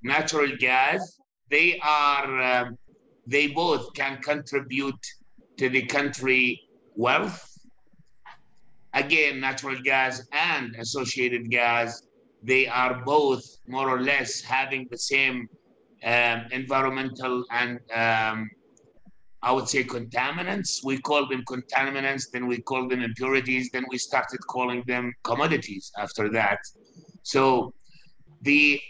natural gas, they are, they both can contribute to the country wealth. Again, natural gas and associated gas, they are both more or less having the same environmental and I would say contaminants. We call them contaminants, then we call them impurities, then we started calling them commodities after that. So the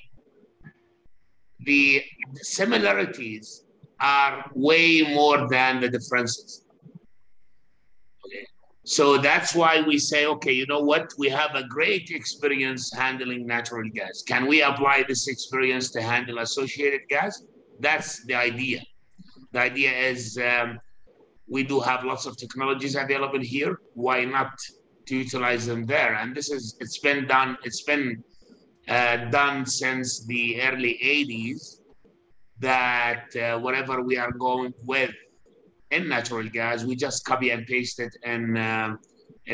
the similarities are way more than the differences. Okay. So that's why we say, okay, you know what? We have a great experience handling natural gas. Can we apply this experience to handle associated gas? That's the idea. The idea is we do have lots of technologies available here. Why not to utilize them there? And it's been done. It's been done since the early 80s that whatever we are going with in natural gas, we just copy and paste it in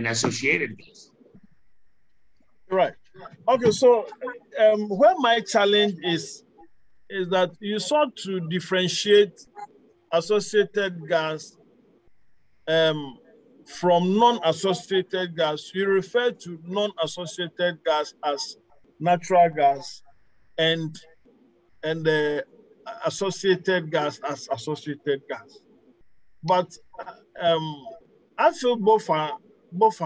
associated gas. Right. Okay. So where my challenge is that you sought to differentiate associated gas from non-associated gas. You refer to non-associated gas as natural gas and the associated gas as associated gas. But I feel both are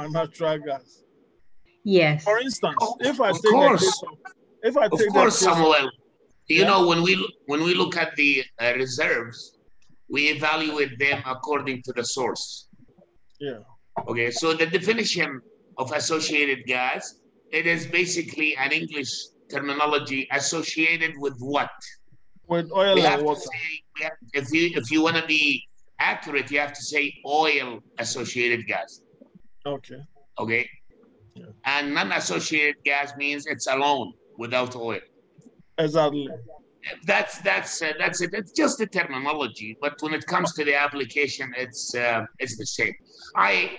natural gas. Yes. For instance, if I take the case of Samuel, you know, when we look at the reserves, we evaluate them according to the source. Yeah. Okay. So the definition of associated gas, it is basically an English terminology associated with what? With oil and water. If you want to be accurate, you have to say oil associated gas. Okay. Okay. Yeah. And non-associated gas means it's alone without oil. Exactly. That's it. It's just the terminology, but when it comes to the application, it's the same. I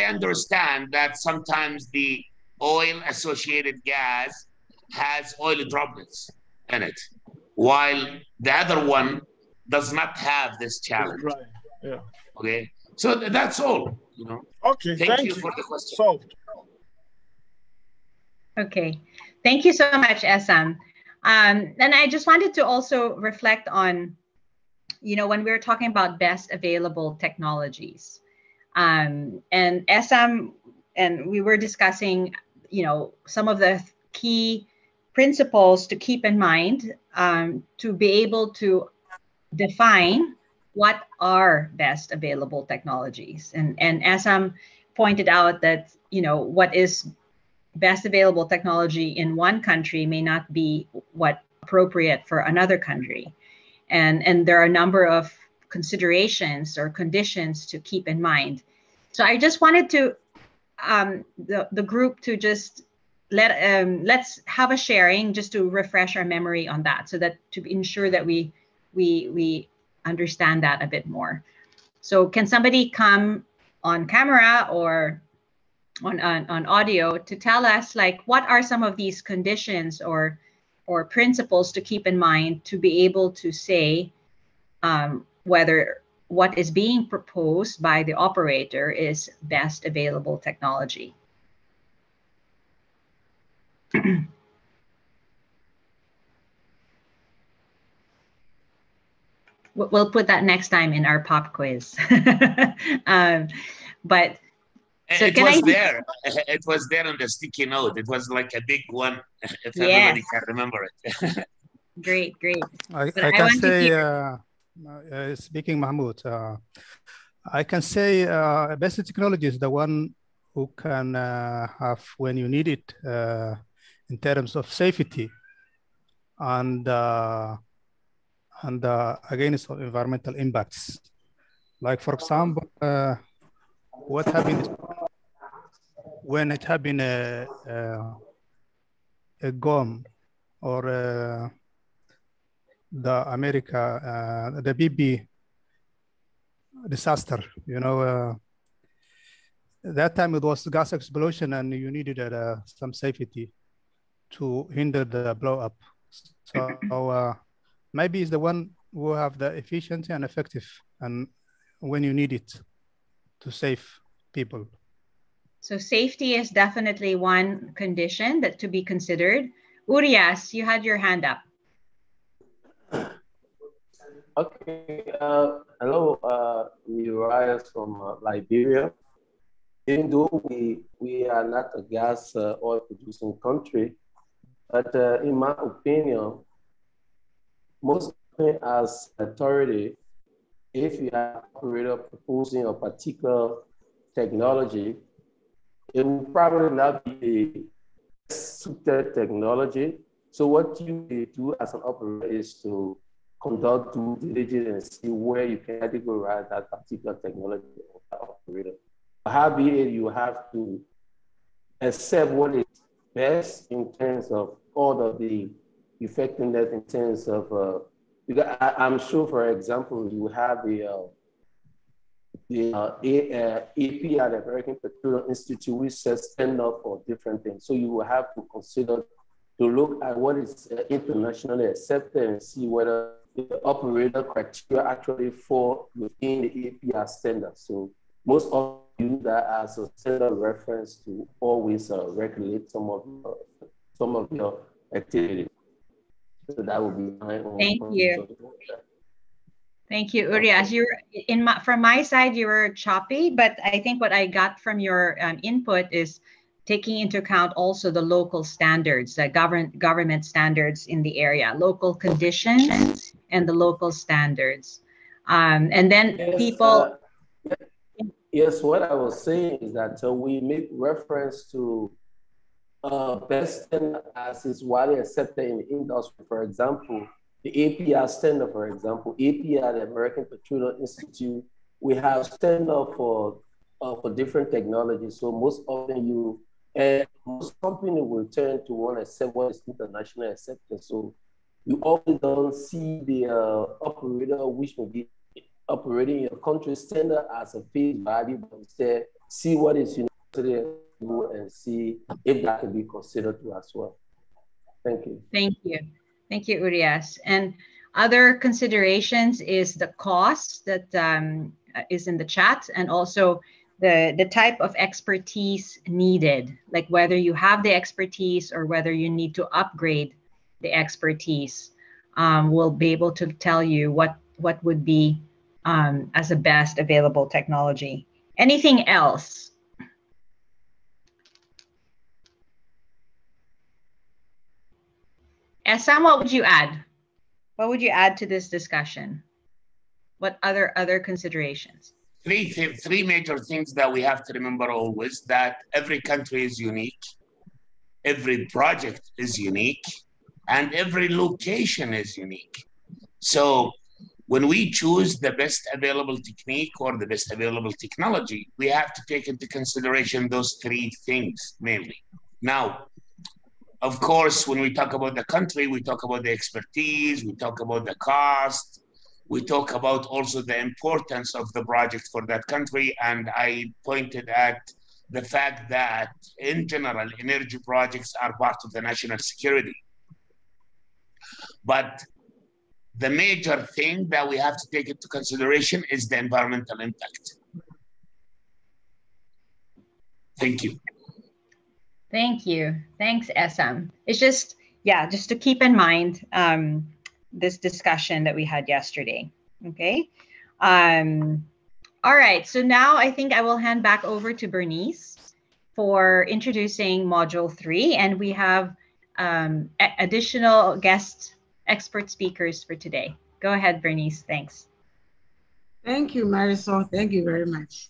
understand that sometimes the oil associated gas has oil droplets in it, while the other one does not have this challenge. Right. Yeah. Okay. So that's all. You know. Okay. Thank you for the question. Solved. Okay. Thank you so much, Essam. And I just wanted to also reflect on, you know, when we were talking about best available technologies, and Essam, and we were discussing, you know, some of the key principles to keep in mind to be able to define what are best available technologies. And Essam pointed out that, you know, what is best available technology in one country may not be what appropriate for another country. And there are a number of considerations or conditions to keep in mind. So I just wanted to, the group to just let's have a sharing just to refresh our memory on that, so that to ensure that we understand that a bit more. So can somebody come on camera or on audio to tell us, like, what are some of these conditions or principles to keep in mind to be able to say whether what is being proposed by the operator is best available technology? We'll put that next time in our pop quiz. But so it was there on the sticky note. It was like a big one, if everybody can remember it. Great. I can say, speaking Mahmoud, I can say best technology is the one who can have when you need it in terms of safety and against environmental impacts. Like, for example, what happened when it happened a GOM or the BP disaster, you know, that time it was gas explosion and you needed some safety to hinder the blow up. So maybe it's the one who have the efficiency and effective and when you need it to save people. So safety is definitely one condition that to be considered. Urias, you had your hand up. Okay, hello, Urias from Liberia. Even though we are not a gas oil producing country, but in my opinion, most as authority, if you have an operator proposing a particular technology, it will probably not be the best suited technology. So what you do as an operator is to conduct due diligence and see where you can categorize that particular technology of that operator. However, you have to accept what is best in terms of all of the effectiveness in terms of, because I'm sure, for example, you have the API, the American Petroleum Institute, which says stand up for different things. So you will have to consider to look at what is internationally accepted and see whether the operator criteria actually fall within the API standard. So most of you use that as a standard reference to always regulate some of your activity. So that would be my own. Thank you. Thank you, Urias. You were from my side, you were choppy, but I think what I got from your input is taking into account also the local standards, the government standards in the area, local conditions and the local standards. And then yes, people. Yes, what I was saying is that we make reference to best standard as is widely accepted in the industry. For example, the API standard, for example, API, the American Petroleum Institute, we have standard for different technologies. So most often most companies will turn to want to accept what is internationally accepted. So you often don't see the operator which may be operating in your country standard as a face value, but instead see what is universally and see if that can be considered too as well. Thank you. Thank you. Thank you, Urias. And other considerations is the cost that is in the chat, and also the type of expertise needed, like whether you have the expertise or whether you need to upgrade the expertise. We'll be able to tell you what would be as the best available technology. Anything else? Sam, what would you add? What would you add to this discussion? What other considerations? Three major things that we have to remember always: that every country is unique, every project is unique, and every location is unique. So when we choose the best available technique or the best available technology, we have to take into consideration those three things mainly. Now, of course, when we talk about the country, we talk about the expertise, we talk about the cost, we talk about also the importance of the project for that country. And I pointed at the fact that in general, energy projects are part of the national security. But the major thing that we have to take into consideration is the environmental impact. Thank you. Thank you. Thanks, SM. It's just to keep in mind this discussion that we had yesterday. Okay. All right. So now I think I will hand back over to Bernice for introducing Module 3, and we have additional guest expert speakers for today. Go ahead, Bernice. Thanks. Thank you, Marisol. Thank you very much.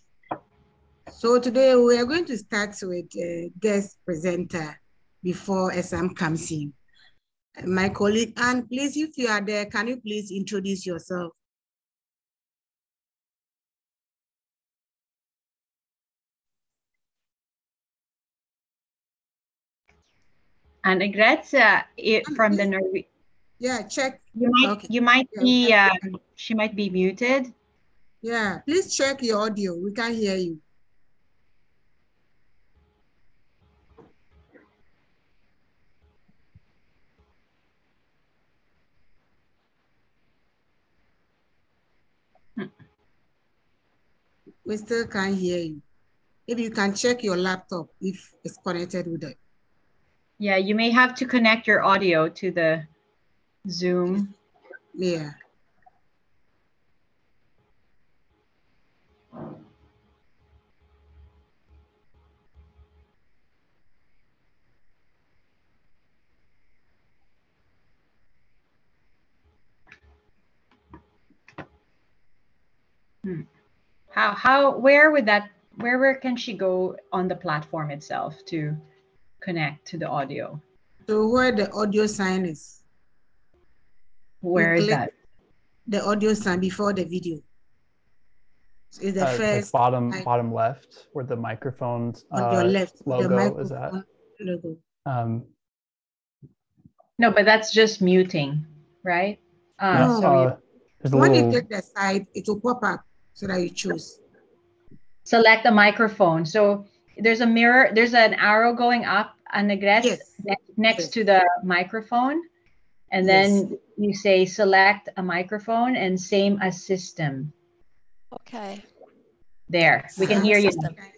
So today we are going to start with a guest presenter before SM comes in. My colleague Anne, please, if you are there, can you please introduce yourself? And Gretza from the Norway. Yeah, check. You might be. She might be muted. Yeah, please check your audio. We can't hear you. We still can't hear you. Maybe you can check your laptop if it's connected with it. Yeah, you may have to connect your audio to the Zoom. Yeah. Where can she go on the platform itself to connect to the audio? So where the audio sign is. Where is that? The audio sign before the video. So it's the first like bottom left where the microphone's on your left logo is that. Logo. No, but that's just muting, right? No, when you click the side, it will pop up so that you choose. Select the microphone. So there's a mirror, there's an arrow going up and next to the microphone. And then you say select a microphone and same as system. Okay. There, we can hear you.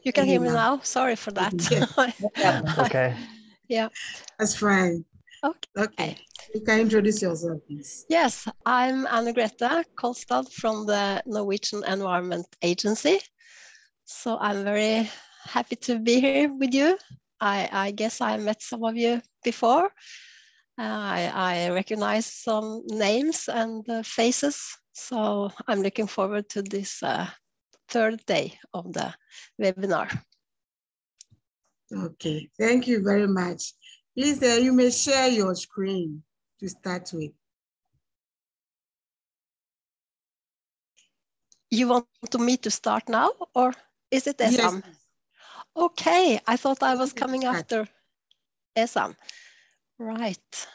You can hear me now. Sorry for that. Okay. Yeah. That's fine. Okay. You can introduce yourself, please. Yes, I'm Anne-Grete Kolstad from the Norwegian Environment Agency. So I'm very happy to be here with you. I guess I met some of you before. I recognize some names and faces. So I'm looking forward to this third day of the webinar. Okay, thank you very much. Please, you may share your screen to start with. You want me to start now, or is it Esam? Yes. Okay, I thought I was coming after Esam. Right.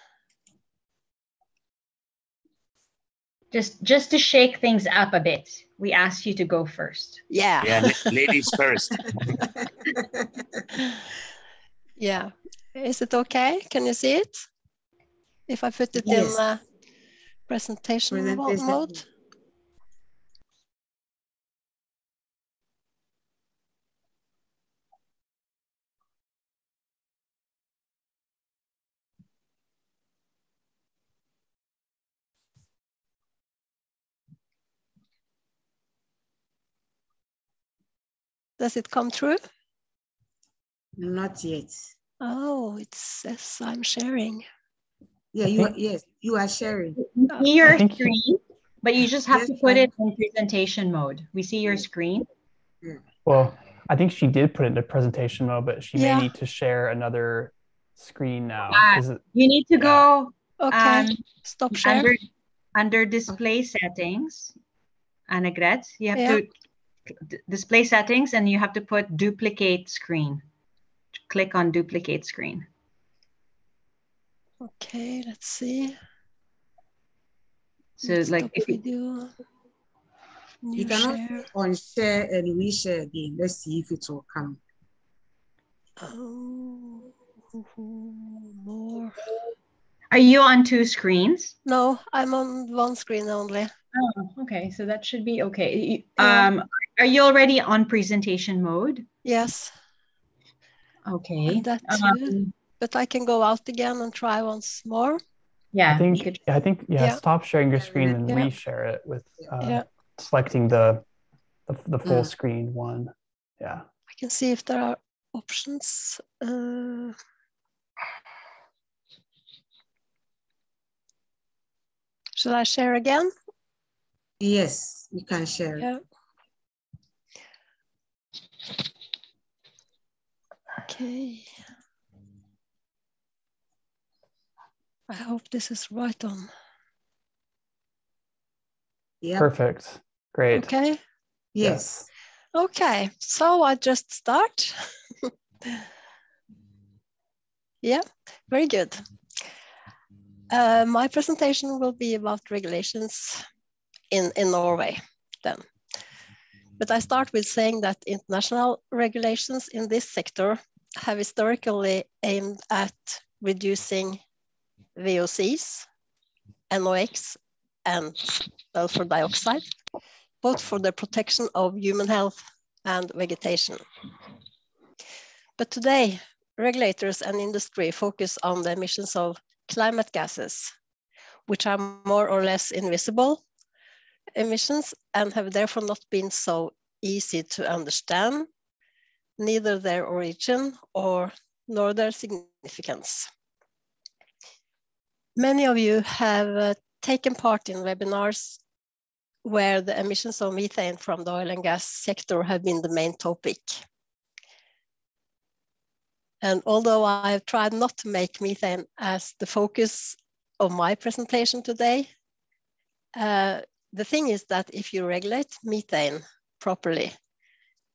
Just to shake things up a bit, we asked you to go first. Yeah. Yeah, ladies first. Yeah. Is it okay? Can you see it? If I put it in presentation mode? Does it come through? Not yet. Oh, it says I'm sharing. Yeah, you are sharing. We see your screen, but you just have to put it in presentation mode. We see your screen. Well, I think she did put it into presentation mode, but she may need to share another screen now. You need to go stop share. Under display settings, Anne-Grete, you have to display settings and you have to put duplicate screen. Click on duplicate screen. Okay, let's see. So like if video, you can on share and reshare again. Let's see if it will come. Oh, more. Are you on two screens? No, I'm on one screen only. Oh, okay. So that should be okay. Are you already on presentation mode? Yes. Okay. And that too. But I can go out again and try once more. Yeah. I think stop sharing your screen and reshare it with selecting the full screen one. Yeah. I can see if there are options. Should I share again? Yes, you can share. Yeah. Okay. I hope this is right on. Yeah. Perfect. Great. Okay. Yes. Okay, so I just start. Yeah, very good. My presentation will be about regulations in Norway then. But I start with saying that international regulations in this sector have historically aimed at reducing VOCs, NOx, and sulfur dioxide, both for the protection of human health and vegetation. But today, regulators and industry focus on the emissions of climate gases, which are more or less invisible emissions and have therefore not been so easy to understand, neither their origin nor their significance. Many of you have taken part in webinars where the emissions of methane from the oil and gas sector have been the main topic. And although I have tried not to make methane as the focus of my presentation today, the thing is that if you regulate methane properly,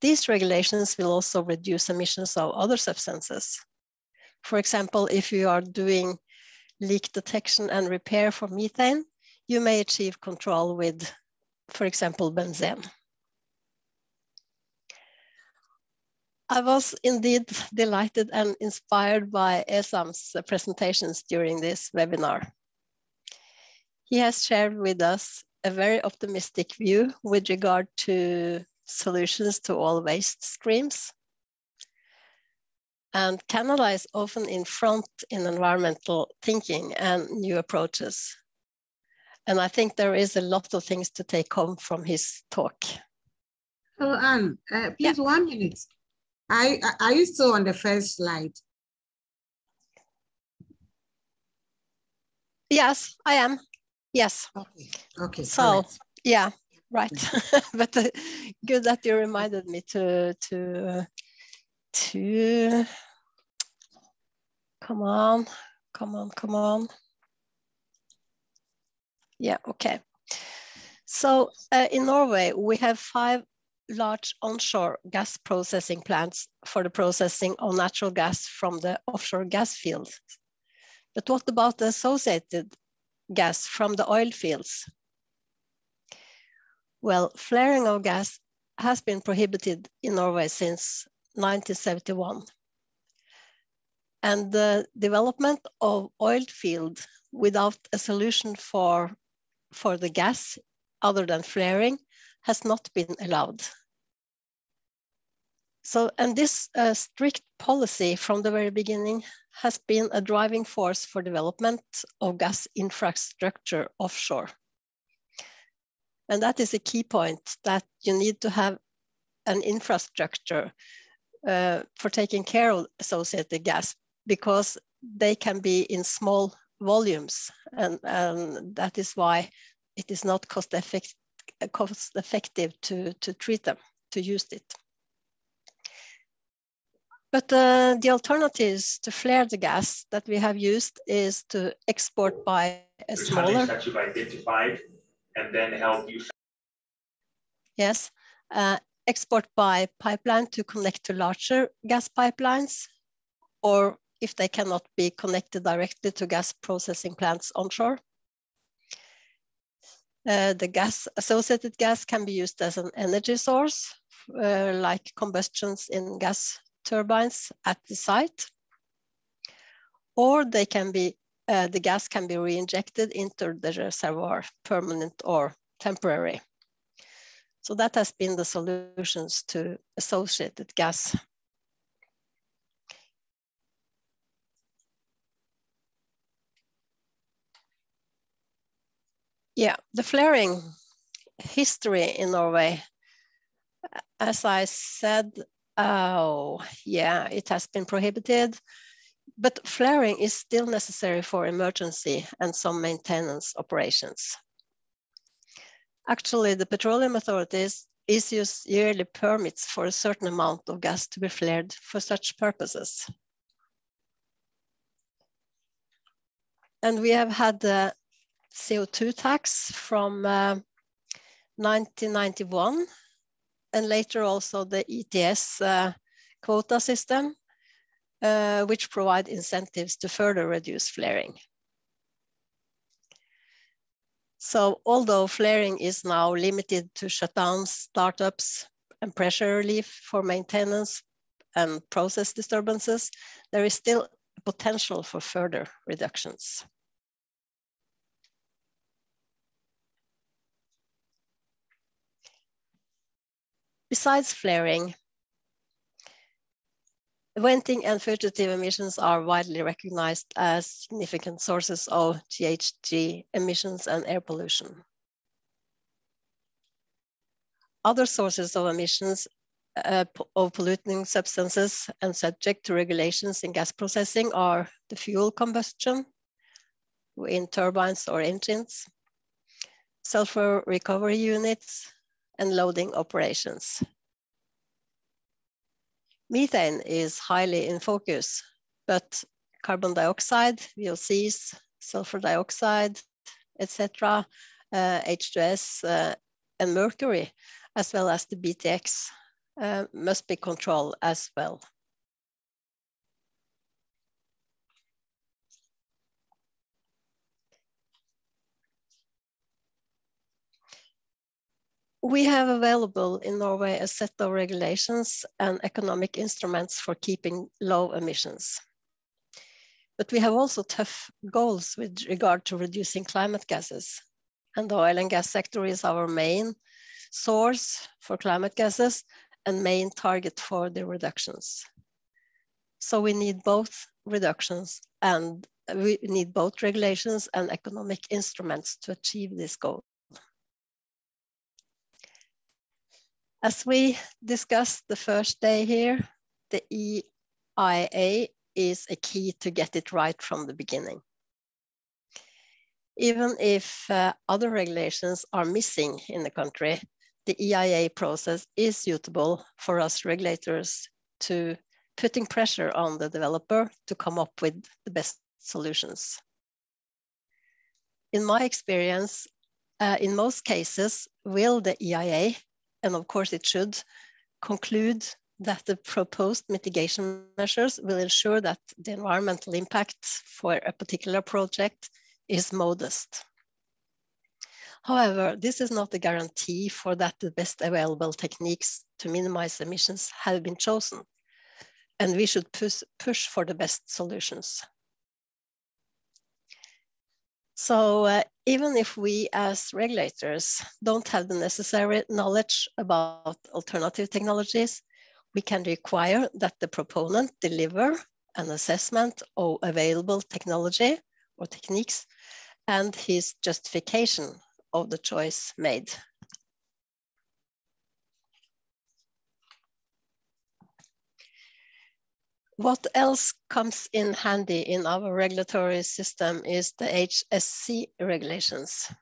these regulations will also reduce emissions of other substances. For example, if you are doing leak detection and repair for methane, you may achieve control with, for example, benzene. I was indeed delighted and inspired by Esam's presentations during this webinar. He has shared with us a very optimistic view with regard to solutions to all waste streams. And Canada is often in front in environmental thinking and new approaches. And I think there is a lot of things to take home from his talk. Hello, Anne, please, 1 minute. Are you still on the first slide? Yes, I am. Yes. Okay. Okay. So, right. Yeah, right. But good that you reminded me to come on. Yeah, okay. So in Norway, we have 5 large onshore gas processing plants for the processing of natural gas from the offshore gas fields. But what about the associated gas from the oil fields? Well, flaring of gas has been prohibited in Norway since 1971. And the development of oil field without a solution for the gas other than flaring has not been allowed. So, and this strict policy from the very beginning has been a driving force for development of gas infrastructure offshore. And that is a key point, that you need to have an infrastructure for taking care of associated gas, because they can be in small volumes, and that is why it is not cost effective to treat them, to use it. But the alternatives to flare the gas that we have used is to export by a smaller... that you've identified and then help you... Yes, export by pipeline to connect to larger gas pipelines, or if they cannot be connected directly to gas processing plants onshore. The associated gas can be used as an energy source, like combustions in gas turbines at the site, or they can be, the gas can be re-injected into the reservoir, permanent or temporary. So that has been the solutions to associated gas. Yeah, the flaring history in Norway, as I said, it has been prohibited, but flaring is still necessary for emergency and some maintenance operations. Actually, the petroleum authorities issues yearly permits for a certain amount of gas to be flared for such purposes. And we have had the CO2 tax from 1991, and later also the ETS quota system, which provide incentives to further reduce flaring. So although flaring is now limited to shutdowns, startups, and pressure relief for maintenance and process disturbances, there is still potential for further reductions. Besides flaring, venting and fugitive emissions are widely recognized as significant sources of GHG emissions and air pollution. Other sources of emissions of polluting substances and subject to regulations in gas processing are the fuel combustion in turbines or engines, sulfur recovery units, and loading operations. Methane is highly in focus, but carbon dioxide, VOCs, sulfur dioxide, etc., H2S, and mercury, as well as the BTX, must be controlled as well. We have available in Norway a set of regulations and economic instruments for keeping low emissions. But we have also tough goals with regard to reducing climate gases. And the oil and gas sector is our main source for climate gases and main target for the reductions. So we need both reductions and we need both regulations and economic instruments to achieve this goal. As we discussed the first day here, the EIA is a key to get it right from the beginning. Even if other regulations are missing in the country, the EIA process is suitable for us regulators to putting pressure on the developer to come up with the best solutions. In my experience, in most cases, will the EIA, and of course it should, conclude that the proposed mitigation measures will ensure that the environmental impact for a particular project is modest. However, this is not a guarantee for that the best available techniques to minimize emissions have been chosen, and we should push for the best solutions. So even if we as regulators don't have the necessary knowledge about alternative technologies, we can require that the proponent deliver an assessment of available technology or techniques and his justification of the choice made. What else comes in handy in our regulatory system is the HSC regulations.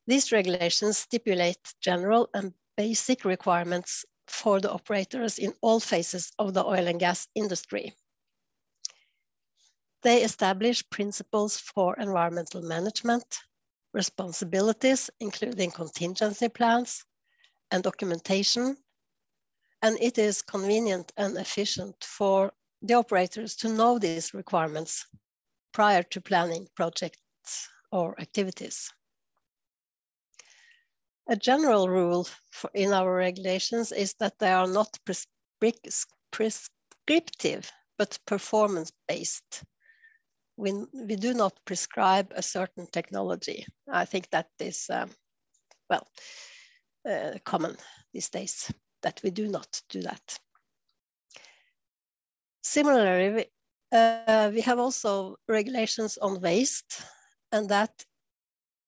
These regulations stipulate general and basic requirements for the operators in all phases of the oil and gas industry. They establish principles for environmental management, responsibilities, including contingency plans and documentation, and it is convenient and efficient for the operators to know these requirements prior to planning projects or activities. A general rule in our regulations is that they are not prescriptive, but performance-based. We do not prescribe a certain technology. I think that is, common these days, that we do not do that. Similarly, we have also regulations on waste, and that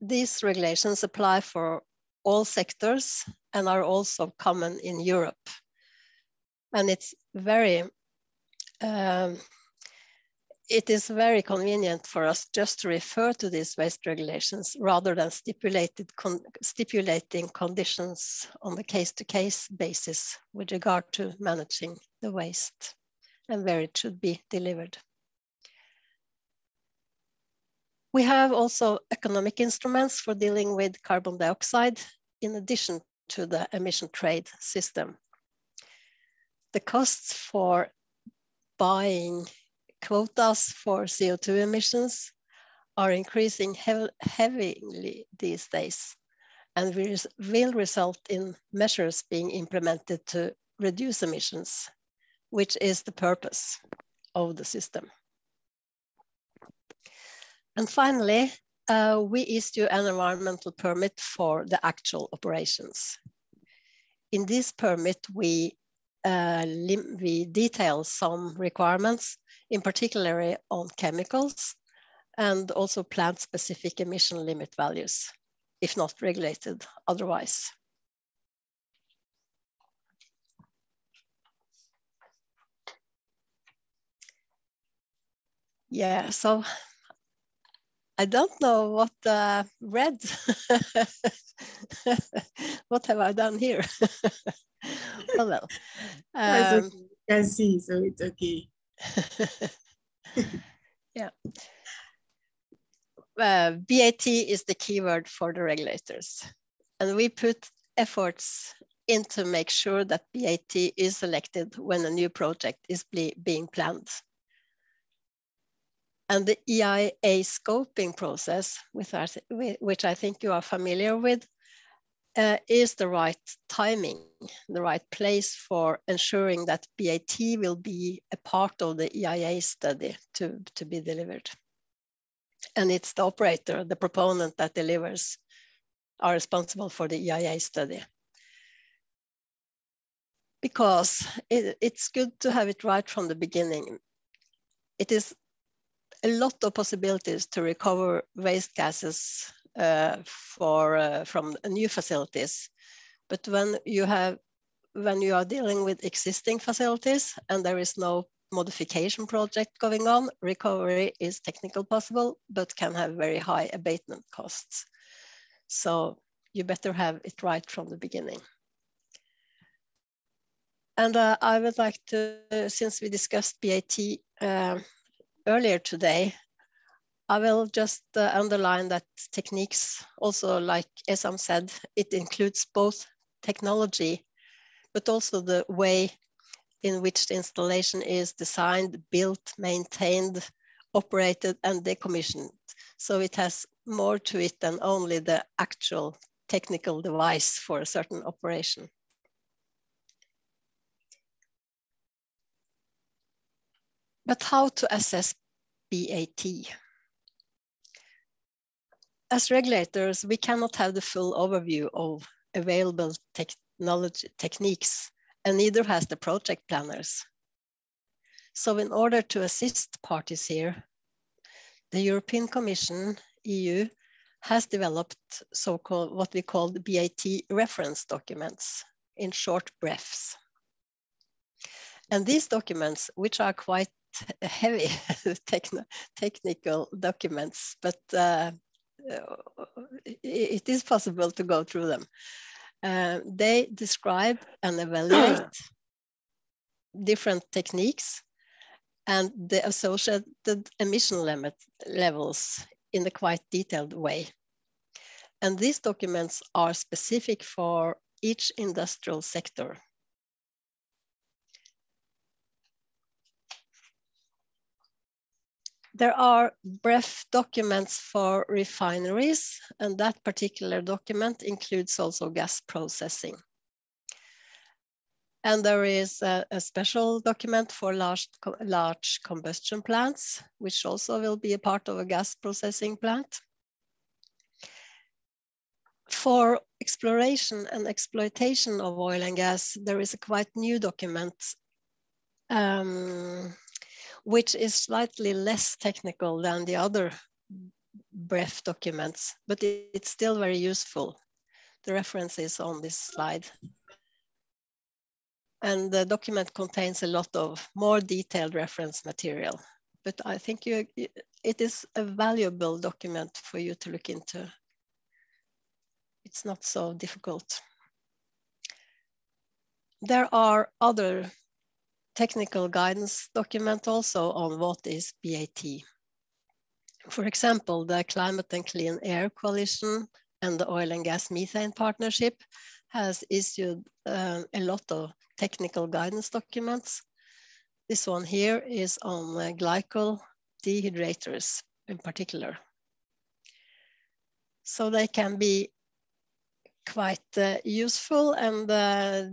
these regulations apply for all sectors and are also common in Europe. And it's it is very convenient for us just to refer to these waste regulations rather than stipulating conditions on a case-to-case basis with regard to managing the waste and where it should be delivered. We have also economic instruments for dealing with carbon dioxide in addition to the emission trade system. The costs for buying quotas for CO2 emissions are increasing heavily these days and will result in measures being implemented to reduce emissions, which is the purpose of the system. And finally, we issue an environmental permit for the actual operations. in this permit, we detail some requirements, in particular on chemicals, and also plant-specific emission limit values, if not regulated otherwise. Yeah, so I don't know what red, what have I done here? Well, you can see, so it's okay. Yeah. BAT is the keyword for the regulators. And we put efforts into make sure that BAT is selected when a new project is being planned. And the EIA scoping process, which I think you are familiar with, is the right timing, the right place for ensuring that BAT will be a part of the EIA study to be delivered. And it's the operator, the proponent that delivers, are responsible for the EIA study. Because it's good to have it right from the beginning. It is a lot of possibilities to recover waste gases from new facilities. But when you are dealing with existing facilities and there is no modification project going on, recovery is technically possible, but can have very high abatement costs. So you better have it right from the beginning. And I would like to, since we discussed BAT earlier today, I will just underline that techniques, also like Esam said, it includes both technology, but also the way in which the installation is designed, built, maintained, operated, and decommissioned. So it has more to it than only the actual technical device for a certain operation. But how to assess BAT? As regulators, we cannot have the full overview of available technology techniques, and neither has the project planners. So in order to assist parties here, the European Commission, EU, has developed so-called what we call the BAT reference documents, in short BREFs. And these documents, which are quite heavy technical documents, but it is possible to go through them. They describe and evaluate different techniques and the associated emission levels in a quite detailed way. And these documents are specific for each industrial sector. There are BREF documents for refineries, and that particular document includes also gas processing. And there is a special document for large combustion plants, which also will be a part of a gas processing plant. For exploration and exploitation of oil and gas, there is a quite new document which is slightly less technical than the other BREF documents, but it's still very useful. The reference is on this slide. And the document contains a lot of more detailed reference material, but I think it is a valuable document for you to look into. It's not so difficult. There are other technical guidance document also on what is BAT. For example, the Climate and Clean Air Coalition and the Oil and Gas Methane Partnership has issued a lot of technical guidance documents. This one here is on glycol dehydrators in particular. So they can be quite useful, and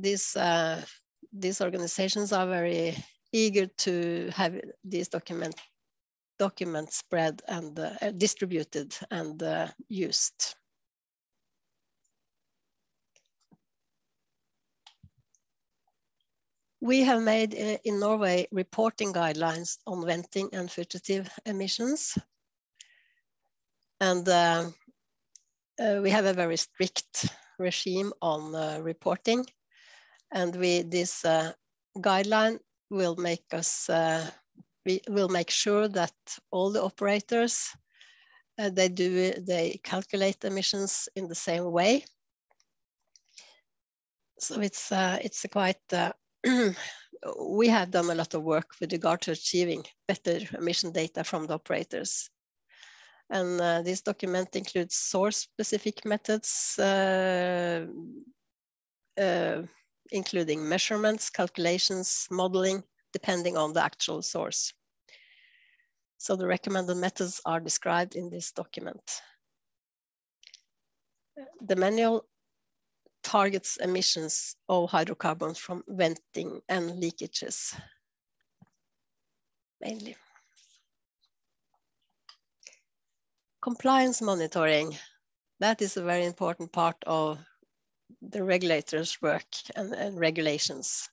these organizations are very eager to have these documents spread and distributed and used. We have made in Norway reporting guidelines on venting and fugitive emissions. And we have a very strict regime on reporting. And this guideline will make us, we will make sure that all the operators, they calculate emissions in the same way. So it's a quite, we have done a lot of work with regard to achieving better emission data from the operators. And this document includes source-specific methods, including measurements, calculations, modeling, depending on the actual source. So the recommended methods are described in this document. The manual targets emissions of hydrocarbons from venting and leakages, mainly. Compliance monitoring, that is a very important part of the regulators' work and regulations,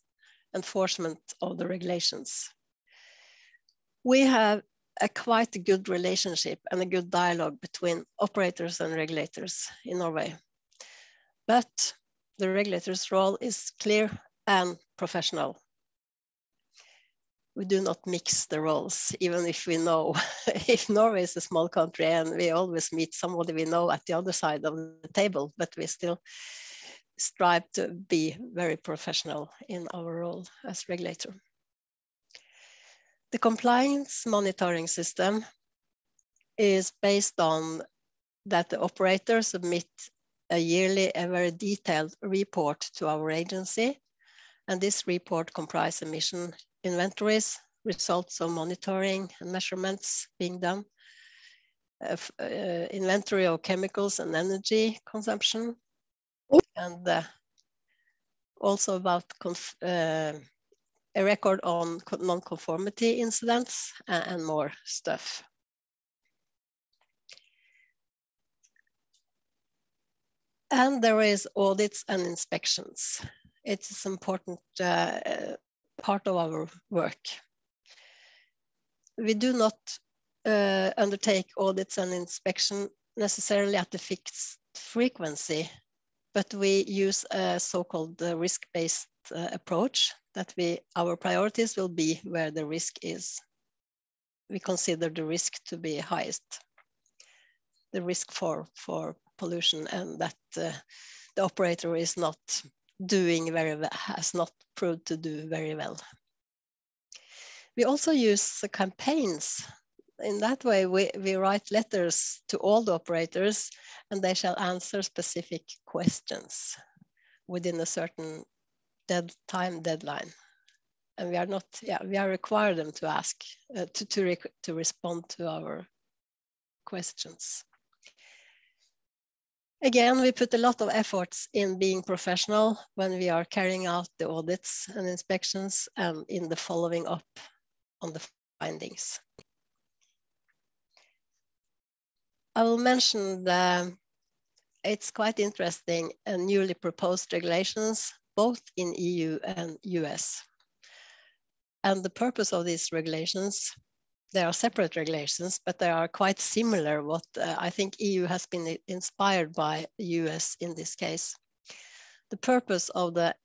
enforcement of the regulations. We have a quite good relationship and a good dialogue between operators and regulators in Norway. But the regulator's role is clear and professional. We do not mix the roles, even if we know, if Norway is a small country and we always meet somebody we know at the other side of the table, but we still strive to be very professional in our role as regulator. The compliance monitoring system is based on that the operator submit a very detailed report to our agency. And this report comprises emission inventories, results of monitoring and measurements being done, inventory of chemicals and energy consumption, and also about a record on non-conformity incidents and more stuff. And there is audits and inspections. It's an important part of our work. We do not undertake audits and inspection necessarily at the fixed frequency, but we use a so-called risk-based approach that our priorities will be where the risk is. We consider the risk to be highest, the risk for pollution, and that the operator is not doing very well, has not proved to do very well. We also use campaigns. In that way, we write letters to all the operators and they shall answer specific questions within a certain time deadline. And we are required them to ask, to respond to our questions. Again, we put a lot of efforts in being professional when we are carrying out the audits and inspections and in the following up on the findings. I will mention it's quite interesting and newly proposed regulations, both in EU and US. And the purpose of these regulations, they are separate regulations, but they are quite similar. What I think EU has been inspired by the US in this case. The purpose of the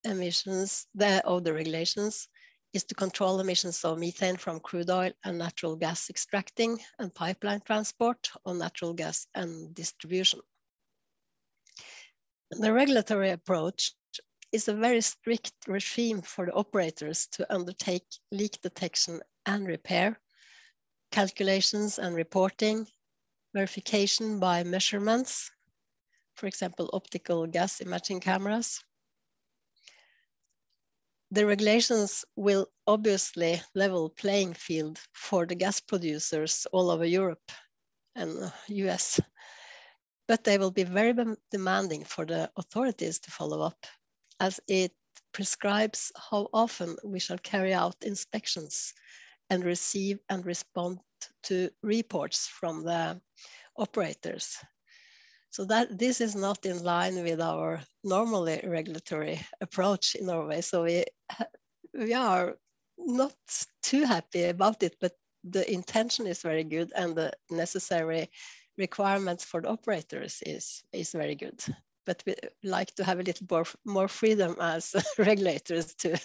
emissions, of the regulations, is to control emissions of methane from crude oil and natural gas extracting and pipeline transport of natural gas and distribution. The regulatory approach is a very strict regime for the operators to undertake leak detection and repair, calculations and reporting, verification by measurements, for example, optical gas imaging cameras. The regulations will obviously level playing field for the gas producers all over Europe and US, but they will be very demanding for the authorities to follow up, as it prescribes how often we shall carry out inspections and receive and respond to reports from the operators. So that this is not in line with our normally regulatory approach in Norway. So we we are not too happy about it, but the intention is very good and the necessary requirements for the operators is very good. But we like to have a little more freedom as regulators to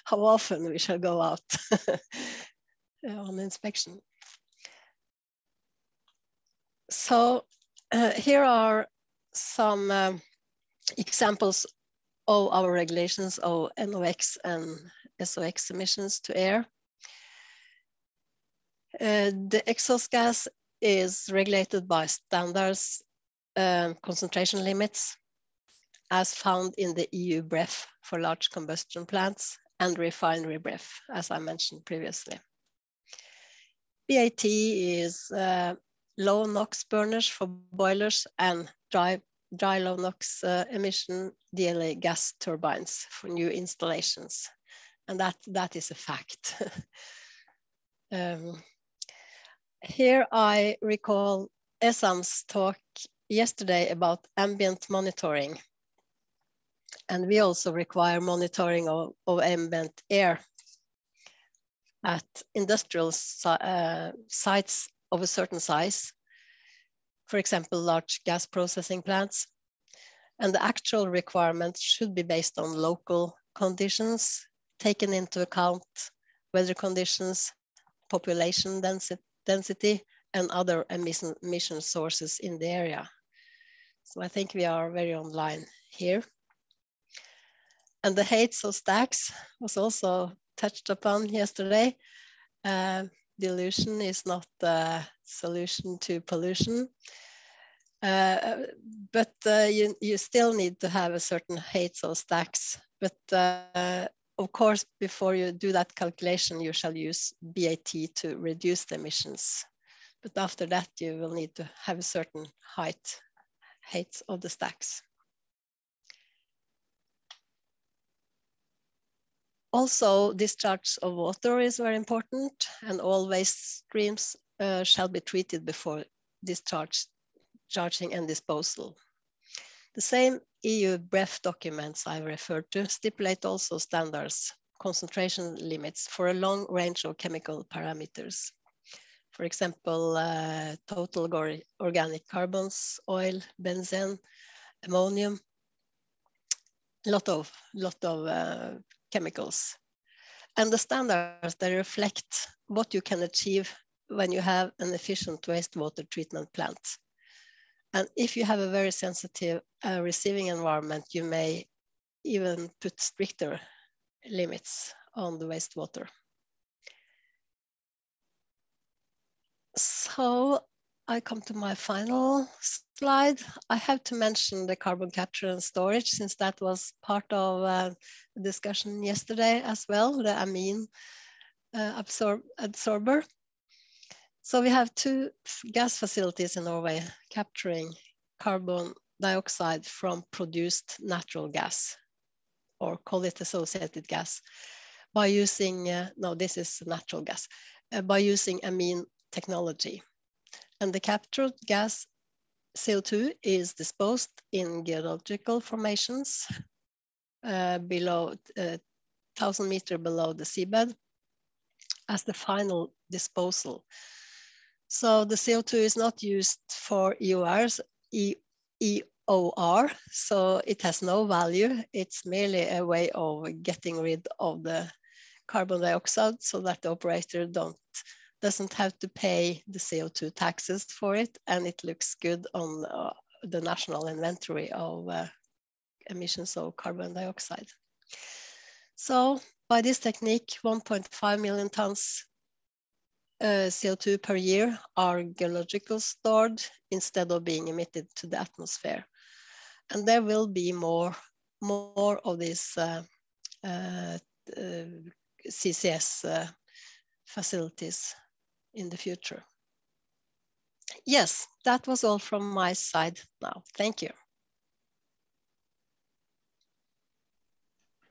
how often we shall go out on inspection. So here are some examples of our regulations of NOx and SOx emissions to air. The exhaust gas is regulated by standards concentration limits as found in the EU BREF for large combustion plants and refinery BREF, as I mentioned previously. BAT is low NOx burners for boilers and dry low NOx emission DLA gas turbines for new installations. And that is a fact. Here I recall Esam's talk yesterday about ambient monitoring. And we also require monitoring of ambient air at industrial sites of a certain size, for example, large gas processing plants. And the actual requirements should be based on local conditions, taken into account weather conditions, population density, and other emission sources in the area. So I think we are very online here. And the heights of stacks was also touched upon yesterday. Dilution is not the solution to pollution, but you still need to have a certain heights of stacks. But of course, before you do that calculation, you shall use BAT to reduce the emissions. But after that, you will need to have a certain heights of the stacks. Also, discharge of water is very important, and all waste streams shall be treated before discharging and disposal. The same EU BREF documents I referred to stipulate also standards, concentration limits for a long range of chemical parameters. For example, total organic carbons, oil, benzene, ammonium, lot of chemicals. And the standards, they reflect what you can achieve when you have an efficient wastewater treatment plant. And if you have a very sensitive receiving environment, you may even put stricter limits on the wastewater. So I come to my final slide. I have to mention the carbon capture and storage, since that was part of the discussion yesterday as well, the amine absorber. So we have 2 gas facilities in Norway capturing carbon dioxide from produced natural gas, or call it associated gas, by using, no, this is natural gas, by using amine technology. And the captured gas CO2 is disposed in geological formations below 1,000 meters below the seabed as the final disposal. So the CO2 is not used for EOR, so it has no value. It's merely a way of getting rid of the carbon dioxide so that the operator doesn't have to pay the CO2 taxes for it, and it looks good on the national inventory of emissions of carbon dioxide. So by this technique, 1.5 million tons CO2 per year are geologically stored instead of being emitted to the atmosphere. And there will be more of these CCS facilities in the future. Yes, that was all from my side now. Thank you.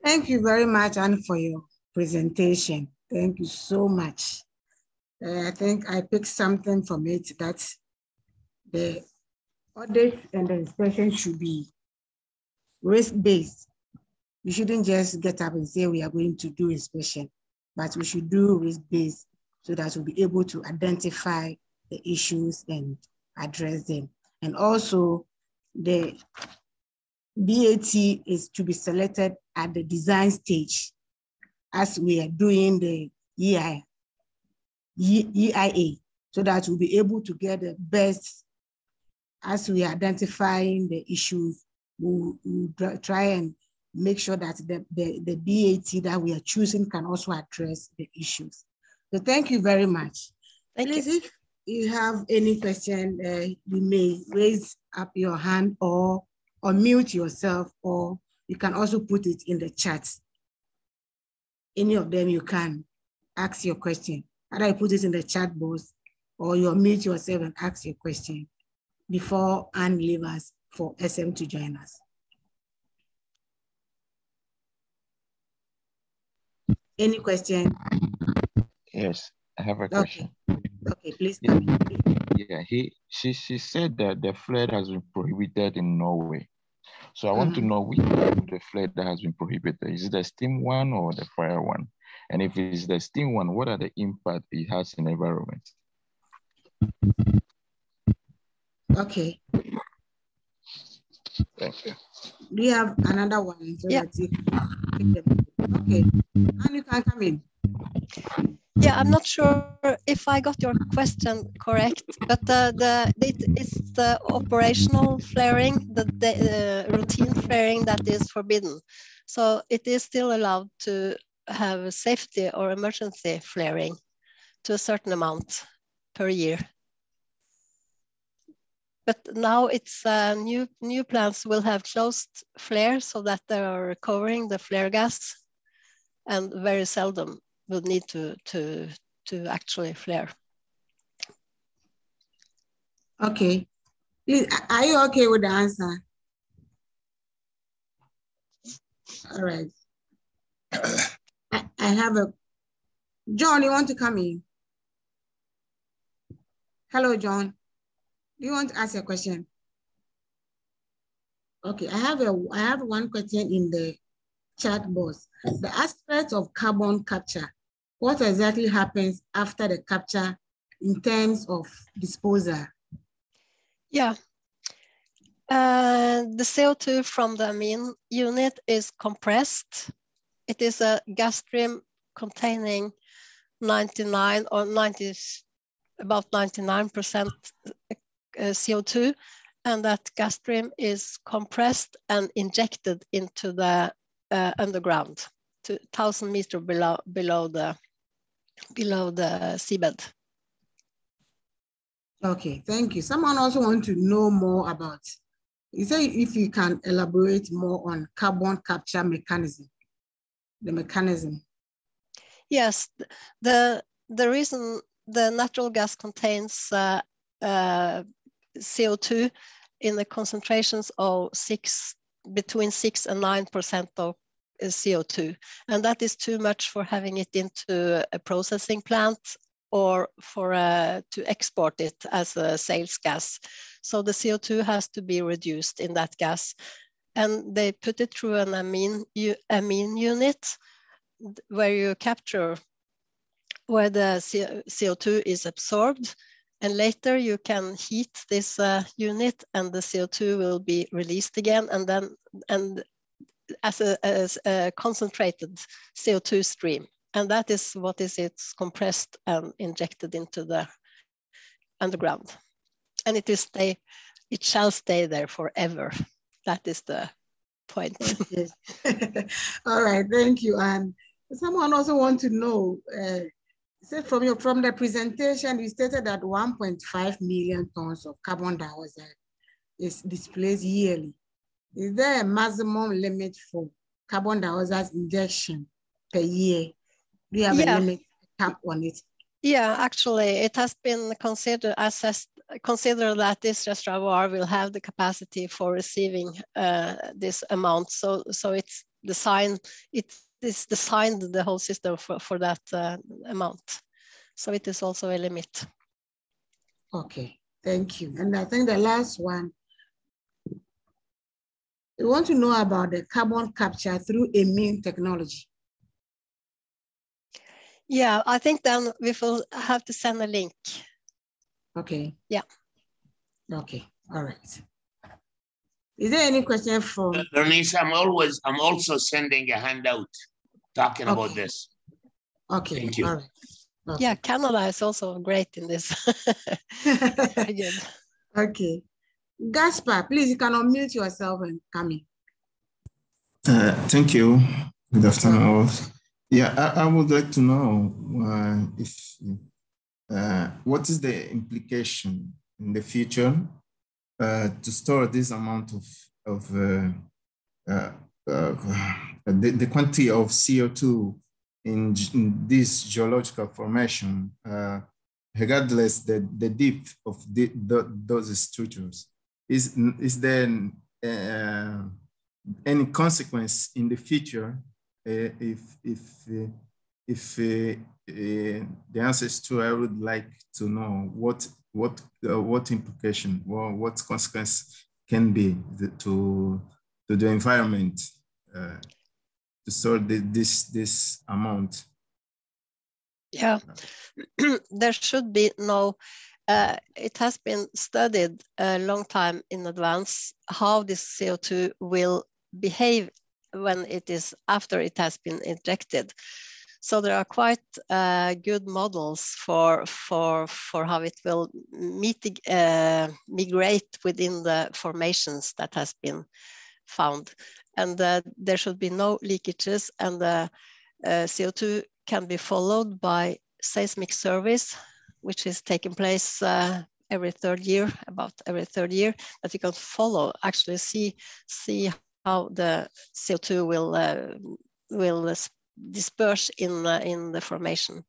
Thank you very much, Anne, for your presentation. Thank you so much. I think I picked something from it, that the audit and the inspection should be risk-based, we shouldn't just get up and say we are going to do inspection, but we should do risk-based so that we'll be able to identify the issues and address them. And also the BAT is to be selected at the design stage as we are doing the EIA, so that we'll be able to get the best as we are identifying the issues. We'll try and make sure that the BAT that we are choosing can also address the issues. So thank you very much. Please, if you have any question, you may raise up your hand or unmute yourself, or you can also put it in the chat. Any of them you can ask your question. Either you put it in the chat box or you unmute yourself and ask your question before Anne leaves us for SM to join us. Any question? Yes, I have a question. Okay, please. Yeah, she said that the flood has been prohibited in Norway. So I want to know which one of the flood that has been prohibited. Is it the steam one or the fire one? And if it's the steam one, what are the impact it has in the environment? Okay. Thank you. We have another one. So that's it. Okay, and you can come in. Yeah, I'm not sure if I got your question correct, but it's the operational flaring, the routine flaring that is forbidden. So it is still allowed to have safety or emergency flaring to a certain amount per year. But now it's new plants will have closed flare so that they are recovering the flare gas, and very seldom will need to actually flare. Okay. Please, are you okay with the answer? All right. I have a, John, you want to come in? Hello, John. Do you want to ask a question? Okay, I have one question in the chat box. The aspect of carbon capture, what exactly happens after the capture in terms of disposal? Yeah, the CO2 from the amine unit is compressed. It is a gas stream containing 99 or 90, about 99% CO2, and that gas stream is compressed and injected into the underground to 1,000 meters below the seabed. Okay, thank you. Someone also wants to know more about, you say if you can elaborate more on carbon capture mechanism, the mechanism. Yes, the reason the natural gas contains CO2 in the concentrations of between 6 and 9% of CO2, and that is too much for having it into a processing plant or for to export it as a sales gas. So the CO2 has to be reduced in that gas, and they put it through an amine unit where you capture where the CO2 is absorbed, and later you can heat this unit and the CO2 will be released again, and as a concentrated CO2 stream. And that is what it's compressed and injected into the underground. And it shall stay there forever. That is the point. Yes. All right, thank you. And someone also wants to know, so from the presentation, you stated that 1.5 million tons of carbon dioxide is displaced yearly. Is there a maximum limit for carbon dioxide injection per year? Do you have a limit cap on it? Yeah, actually, it has been considered that this reservoir will have the capacity for receiving this amount. So it's designed. It is designed the whole system for that amount. So it is also a limit. Okay, thank you. And I think the last one, We want to know about the carbon capture through amine technology. Yeah, I think then we will have to send a link. Okay. Yeah. Okay. All right. Is there any question for Bernice? I'm also sending a handout talking about this. Okay. Thank you. All right. Okay. Yeah, Canada is also great in this. Very good. Okay. Gaspar, please, you can unmute yourself and come in. Thank you. Good afternoon. Yeah, I would like to know what is the implication in the future to store this amount of the quantity of CO2 in this geological formation, regardless the depth of those structures. Is there any consequence in the future if the answer is true? I would like to know what implication or what consequence can be to the environment to store this amount. Yeah, there should be no. It has been studied a long time in advance how this CO2 will behave when it is after it has been injected. So there are quite good models for how it will migrate within the formations that has been found, and there should be no leakages, and the CO2 can be followed by seismic surveys, which is taking place about every third year, that you can follow, actually see how the CO2 will disperse in the formation.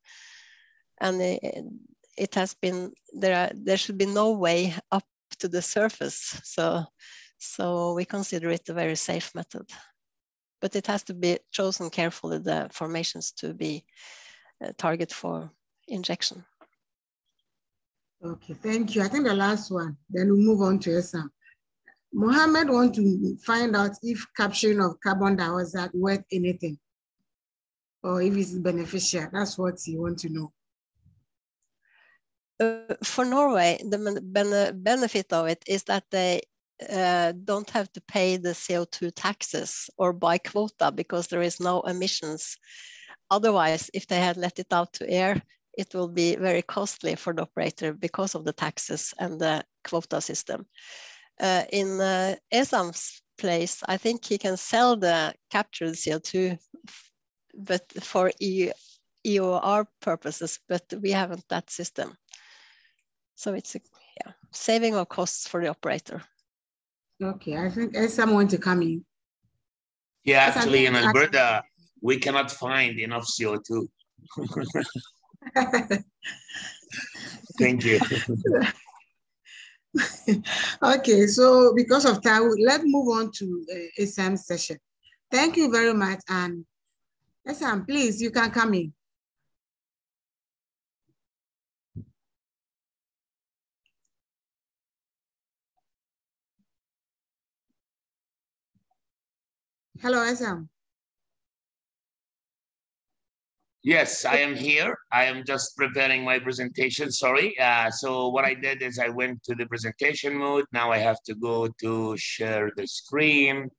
And it has been, there should be no way up to the surface. So we consider it a very safe method. But it has to be chosen carefully, the formations to be a target for injection. Okay, thank you. I think the last one, then we'll move on to Essam. Mohammed wants to find out if capturing of carbon dioxide worth anything, or if it's beneficial. That's what he wants to know. For Norway, the benefit of it is that they don't have to pay the CO2 taxes or buy quota because there is no emissions. Otherwise, if they had let it out to air, it will be very costly for the operator because of the taxes and the quota system. In Essam's place, I think he can sell the captured CO2, but for EOR purposes, but we haven't that system. So it's a saving of costs for the operator. Okay, I think Essam wants to come in. Yeah, actually in Alberta, we cannot find enough CO2. Thank you. Okay, so because of time, let's move on to Essam's session. Thank you very much. And Essam, please, you can come in. Hello, Essam. Yes, I am here. I am just preparing my presentation, sorry. So what I did is I went to the presentation mode. Now I have to go to share the screen.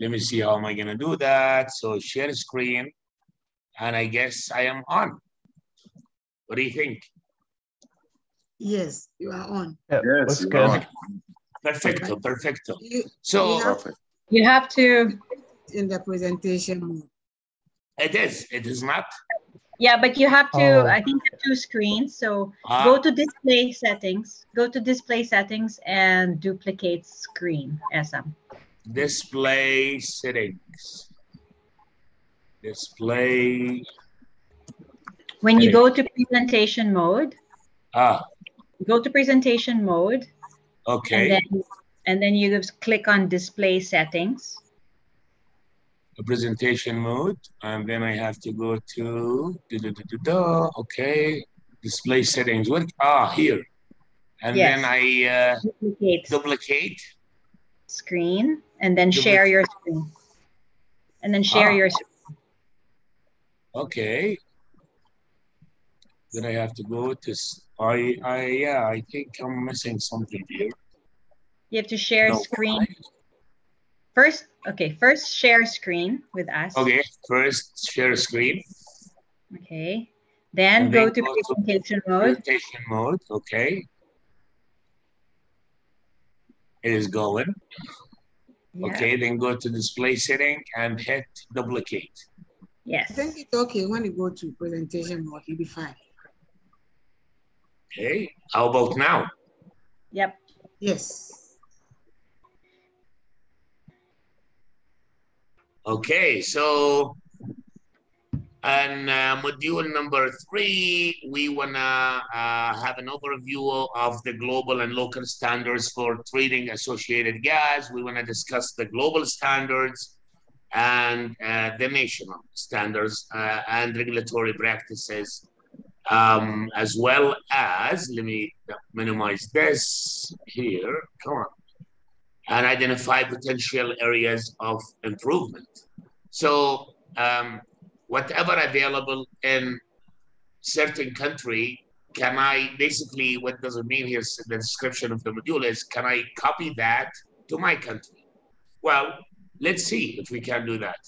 Let me see how am I gonna do that. So share screen, and I guess I am on. What do you think? Yes, you are on. Yeah, yes, looks good. On. Perfecto, perfecto. You have to in the presentation mode. It is not. Yeah, but you have to, I think, two screens. So go to display settings, and duplicate screen, Essam. Display settings. Display. When you go to presentation mode, go to presentation mode. Okay. And then you just click on display settings. The presentation mode, and then I have to go to okay, display settings. What? Here, and then I duplicate screen, and then share your screen. And then share your screen. Okay. Then I have to go to, I think I'm missing something here. You have to share screen. First share screen with us. Okay, first share screen. Okay. Then go to presentation mode. Presentation mode, okay. It is going. Yeah. Okay, then go to display setting and hit duplicate. Yes. I think it's okay when you go to presentation mode, you'll be fine. Okay, how about now? Yep. Yes. Okay, so on module number 3, we wanna have an overview of the global and local standards for treating associated gas. We wanna discuss the global standards and the national standards and regulatory practices, as well as, let me minimize this here, come on, and identify potential areas of improvement. So whatever available in certain country, can I basically, what does it mean here, the description of the module is, can I copy that to my country? Well, let's see if we can do that.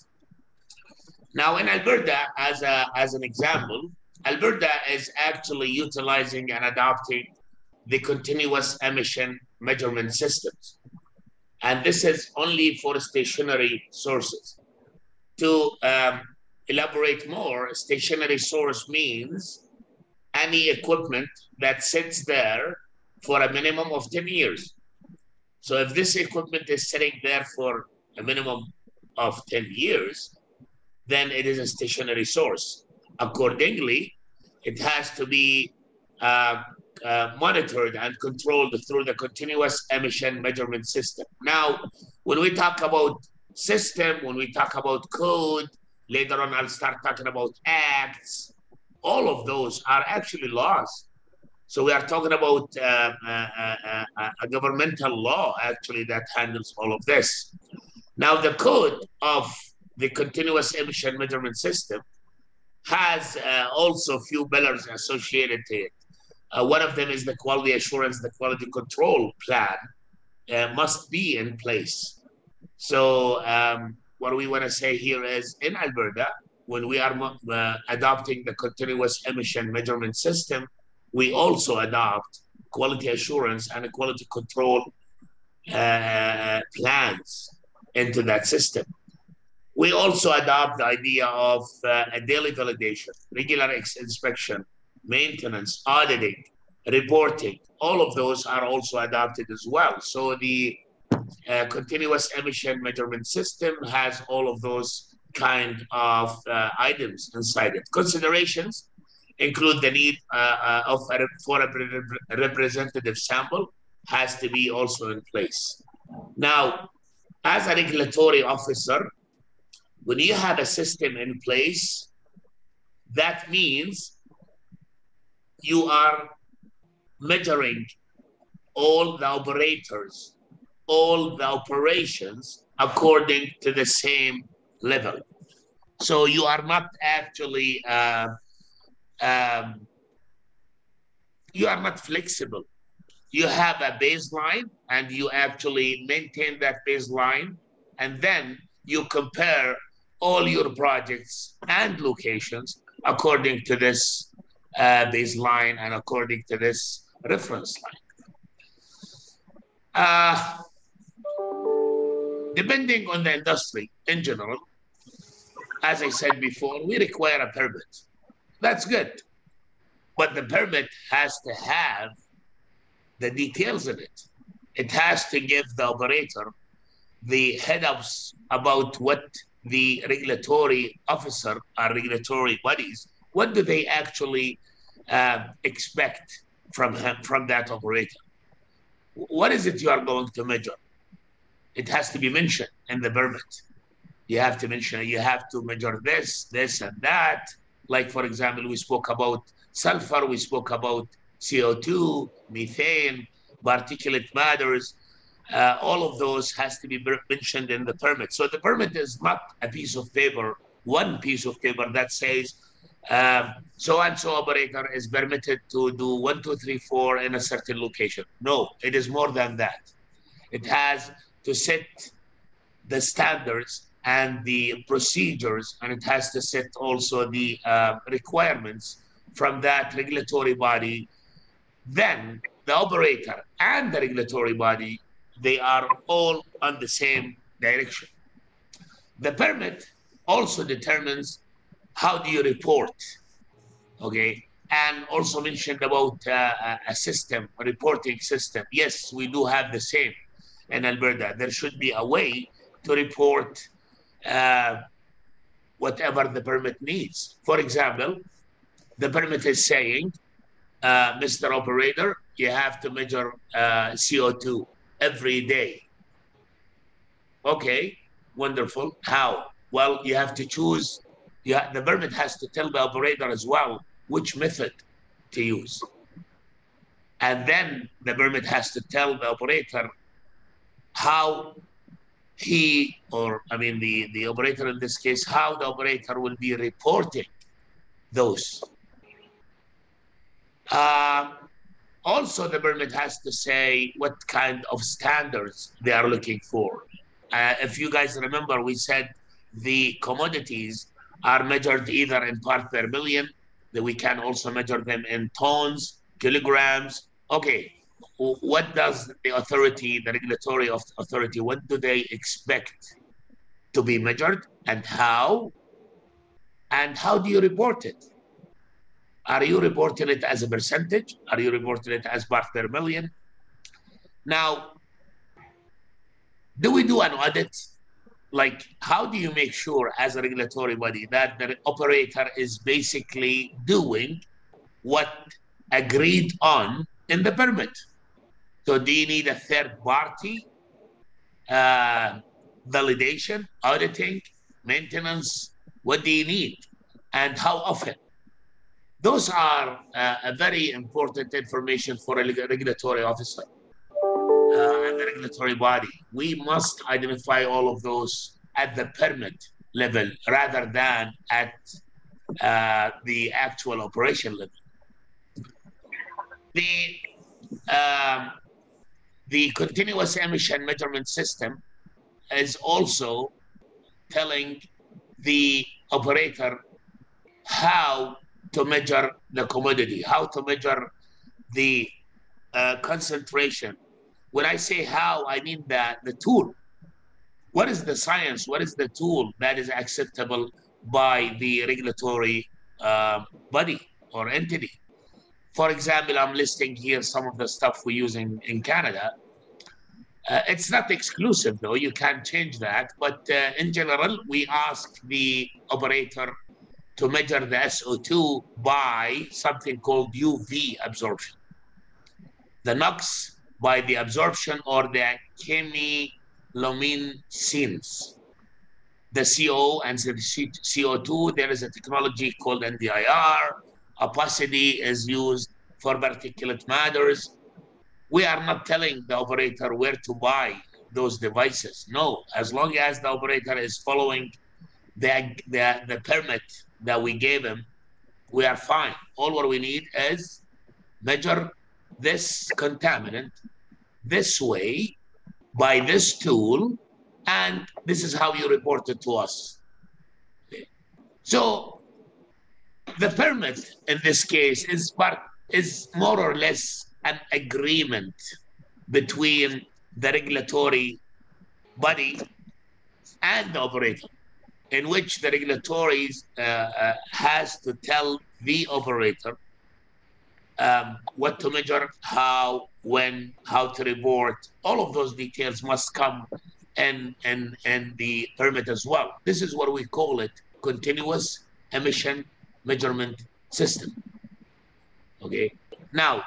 Now in Alberta, as an example, Alberta is actually utilizing and adopting the continuous emission measurement systems. And this is only for stationary sources. To elaborate more, stationary source means any equipment that sits there for a minimum of 10 years. So if this equipment is sitting there for a minimum of 10 years, then it is a stationary source. Accordingly, it has to be monitored and controlled through the continuous emission measurement system. Now, when we talk about system, when we talk about code, later on I'll start talking about acts, all of those are actually laws. So we are talking about a governmental law actually that handles all of this. Now the code of the continuous emission measurement system has also a few pillars associated to it. One of them is the quality assurance, the quality control plan must be in place. So what we want to say here is in Alberta, when we are adopting the continuous emission measurement system, we also adopt quality assurance and quality control plans into that system. We also adopt the idea of a daily validation, regular inspection, maintenance, auditing, reporting. All of those are also adopted as well. So the continuous emission measurement system has all of those kind of items inside it. Considerations include the need for a representative sample has to be also in place. Now, as a regulatory officer, when you have a system in place, that means you are measuring all the operators, all the operations according to the same level. So you are not actually, you are not flexible. You have a baseline and you actually maintain that baseline, and then you compare all your projects and locations according to this baseline and according to this reference line. Depending on the industry in general, as I said before, we require a permit. That's good. But the permit has to have the details in it. It has to give the operator the head-ups about what the regulatory officer or regulatory bodies, what do they actually expect from him, from that operator? What is it you are going to measure? It has to be mentioned in the permit. You have to mention, you have to measure this, this, and that. Like, for example, we spoke about sulfur, we spoke about CO2, methane, particulate matters. all of those has to be mentioned in the permit. So the permit is not a piece of paper, one piece of paper that says so-and-so operator is permitted to do 1, 2, 3, 4 in a certain location. No, it is more than that. It has to set the standards and the procedures, and it has to set also the requirements from that regulatory body. Then the operator and the regulatory body, they are all on the same direction. The permit also determines how do you report, okay? And also mentioned about a system, a reporting system. Yes, we do have the same in Alberta. There should be a way to report whatever the permit needs. For example, the permit is saying, Mr. Operator, you have to measure CO2 every day. Okay, wonderful. How? Well, you have to choose. The permit has to tell the operator as well which method to use. And then the permit has to tell the operator how he, or I mean the operator in this case, how the operator will be reporting those. Also, the permit has to say what kind of standards they are looking for. If you guys remember, we said the commodities are measured either in part per million, that we can also measure them in tons, kilograms. Okay, what does the authority, the regulatory authority, what do they expect to be measured, and how do you report it? Are you reporting it as a percentage? Are you reporting it as part per million? Now, do we do an audit? Like, how do you make sure as a regulatory body that the operator is basically doing what agreed on in the permit? So do you need a third party validation, auditing, maintenance? What do you need? And how often? Those are a very important information for a regulatory officer and the regulatory body. We must identify all of those at the permit level rather than at the actual operation level. The continuous emission measurement system is also telling the operator how to measure the commodity, how to measure the concentration. When I say how, I mean the tool. What is the science? What is the tool that is acceptable by the regulatory body or entity? For example, I'm listing here some of the stuff we use in Canada. It's not exclusive though, you can change that. But in general, we ask the operator to measure the SO2 by something called UV absorption. The NOx by the absorption or the chemiluminescence. The CO and the CO2, there is a technology called NDIR. Opacity is used for particulate matters. We are not telling the operator where to buy those devices. No, as long as the operator is following the permit that we gave him, we are fine. All what we need is measure this contaminant this way by this tool, and this is how you report it to us. So the permit in this case is more or less an agreement between the regulatory body and the operator, in which the regulatory has to tell the operator what to measure, how, when, how to report. All of those details must come in the permit as well. This is what we call it, continuous emission measurement system. Okay. Now,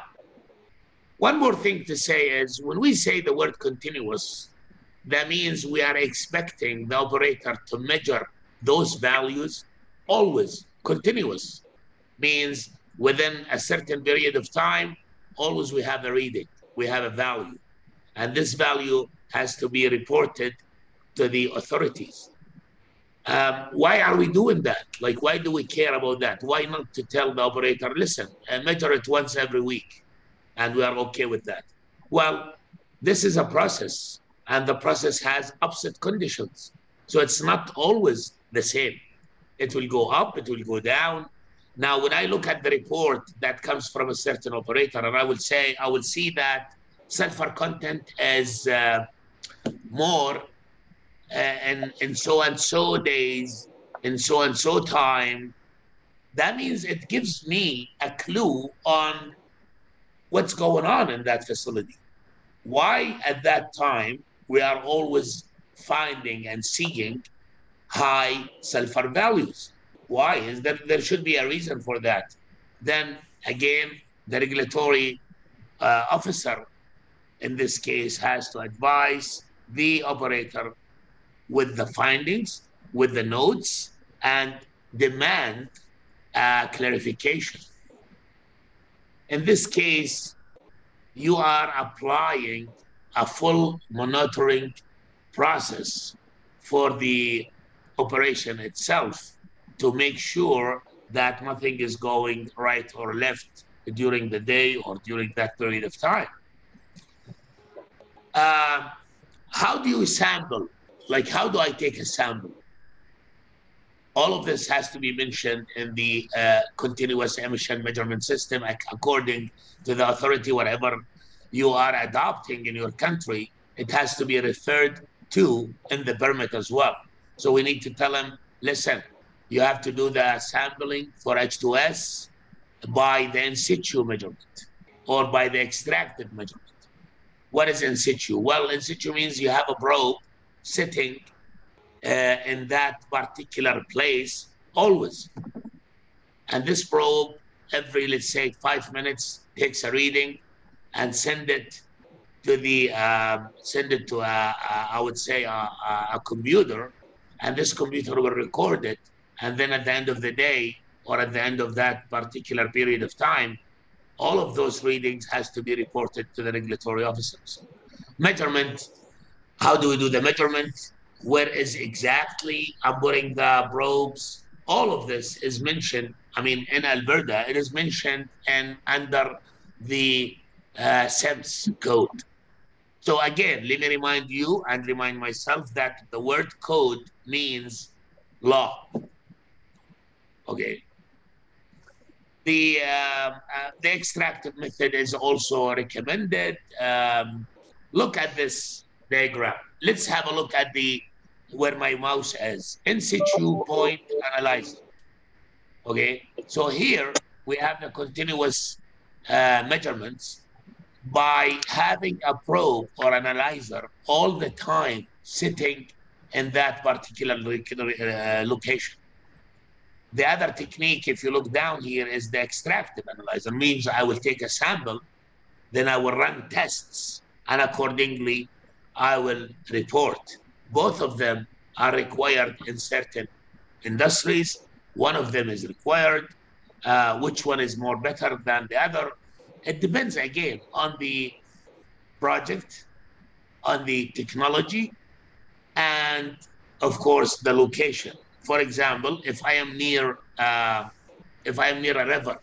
one more thing to say is when we say the word continuous, that means we are expecting the operator to measure those values always. Continuous means within a certain period of time, always we have a reading, we have a value. And this value has to be reported to the authorities. Why are we doing that? Like, why do we care about that? Why not to tell the operator, listen, measure it once every week, and we are okay with that? Well, this is a process, and the process has upset conditions. So it's not always the same. It will go up, it will go down. Now, when I look at the report that comes from a certain operator, and I will see that sulfur content is more in so-and-so days, in so-and-so time, that means it gives me a clue on what's going on in that facility. Why at that time we are always finding and seeing high sulfur values? Why? Is there should be a reason for that. Then again, the regulatory officer in this case has to advise the operator with the findings, with the notes, and demand clarification. In this case, you are applying a full monitoring process for the operation itself to make sure that nothing is going right or left during the day or during that period of time. How do you sample? Like, how do I take a sample? All of this has to be mentioned in the continuous emission measurement system according to the authority, whatever you are adopting in your country. It has to be referred to in the permit as well. So we need to tell them, listen, you have to do the sampling for H2S by the in situ measurement or by the extracted measurement. What is in situ? Well, in situ means you have a probe sitting in that particular place always. And this probe, every, let's say, 5 minutes, takes a reading and send it to the, I would say, a computer. And this computer will record it. And then at the end of the day, or at the end of that particular period of time, all of those readings has to be reported to the regulatory officers. Measurement, how do we do the measurement? Where is exactly I'm putting the probes? All of this is mentioned, I mean, in Alberta, it is mentioned and under the SEMS code. So again, let me remind you and remind myself that the word code means law. Okay. The extractive method is also recommended. Look at this diagram. Let's have a look at where my mouse is. In situ point analyzer. Okay, so here we have the continuous measurements by having a probe or analyzer all the time sitting in that particular location. The other technique, if you look down here, is the extractive analyzer. Means I will take a sample, then I will run tests, and accordingly, I will report. Both of them are required in certain industries. One of them is required. Which one is more better than the other? It depends, again, on the project, on the technology, and, of course, the location. For example, if I am near a river,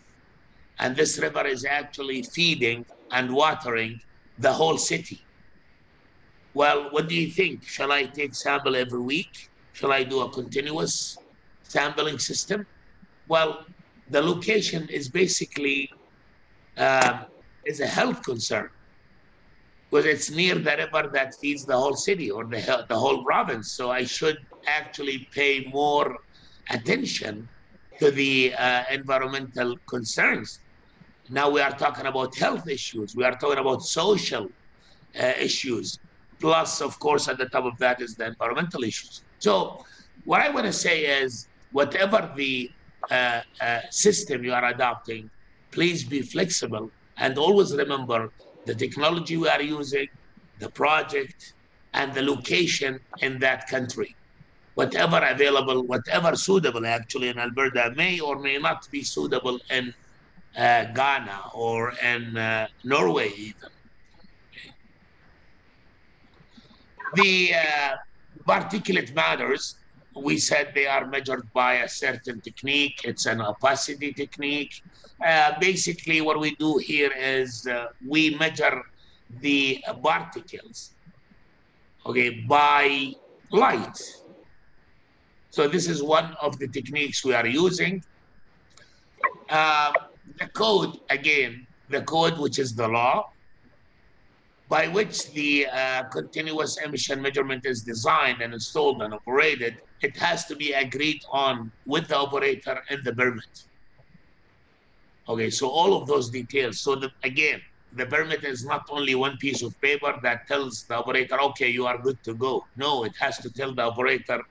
and this river is actually feeding and watering the whole city, well, what do you think? Shall I take sample every week? Shall I do a continuous sampling system? Well, the location is basically is a health concern because it's near the river that feeds the whole city or the whole province. So I should actually pay more attention to the environmental concerns. Now we are talking about health issues. We are talking about social issues. Plus, of course, at the top of that is the environmental issues. So what I want to say is whatever the system you are adopting, please be flexible and always remember the technology we are using, the project, and the location in that country. Whatever available, whatever suitable actually in Alberta may or may not be suitable in Ghana or in Norway even. The particulate matters, we said they are measured by a certain technique. It's an opacity technique. Basically, what we do here is we measure the particles, okay, by light. So this is one of the techniques we are using. The code, again, the code, which is the law, by which the continuous emission measurement is designed and installed and operated, it has to be agreed on with the operator and the permit. Okay, so all of those details. So again, the permit is not only one piece of paper that tells the operator, okay, you are good to go. No, it has to tell the operator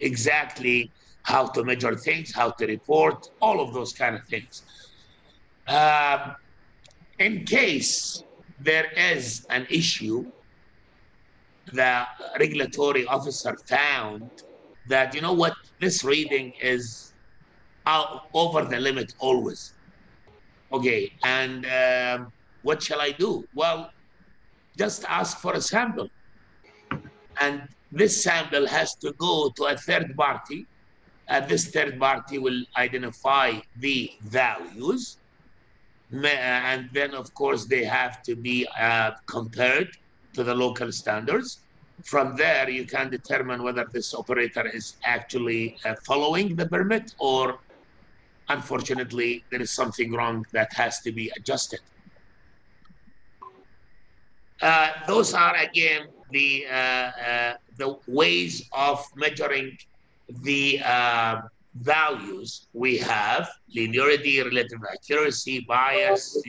exactly how to measure things, how to report, all of those kind of things. In case there is an issue, the regulatory officer found that, you know what, this reading is over the limit always. Okay, and what shall I do? Well, just ask for a sample. And this sample has to go to a third party. This third party will identify the values. And then, of course, they have to be compared to the local standards. From there, you can determine whether this operator is actually following the permit, or unfortunately, there is something wrong that has to be adjusted. Those are, again, the ways of measuring the values we have: linearity, relative accuracy, bias,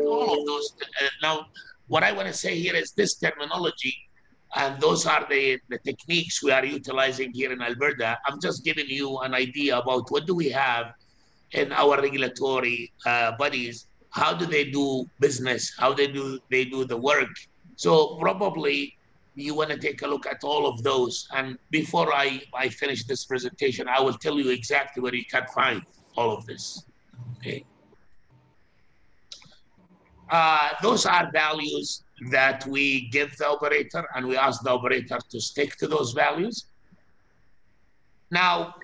all of those. Now, what I want to say here is this terminology, and those are the techniques we are utilizing here in Alberta. I'm just giving you an idea about what do we have in our regulatory bodies. How do they do business? How they do the work? So probably you want to take a look at all of those. And before I finish this presentation, I will tell you exactly where you can find all of this. Okay. Those are values that we give the operator, and we ask the operator to stick to those values. Now,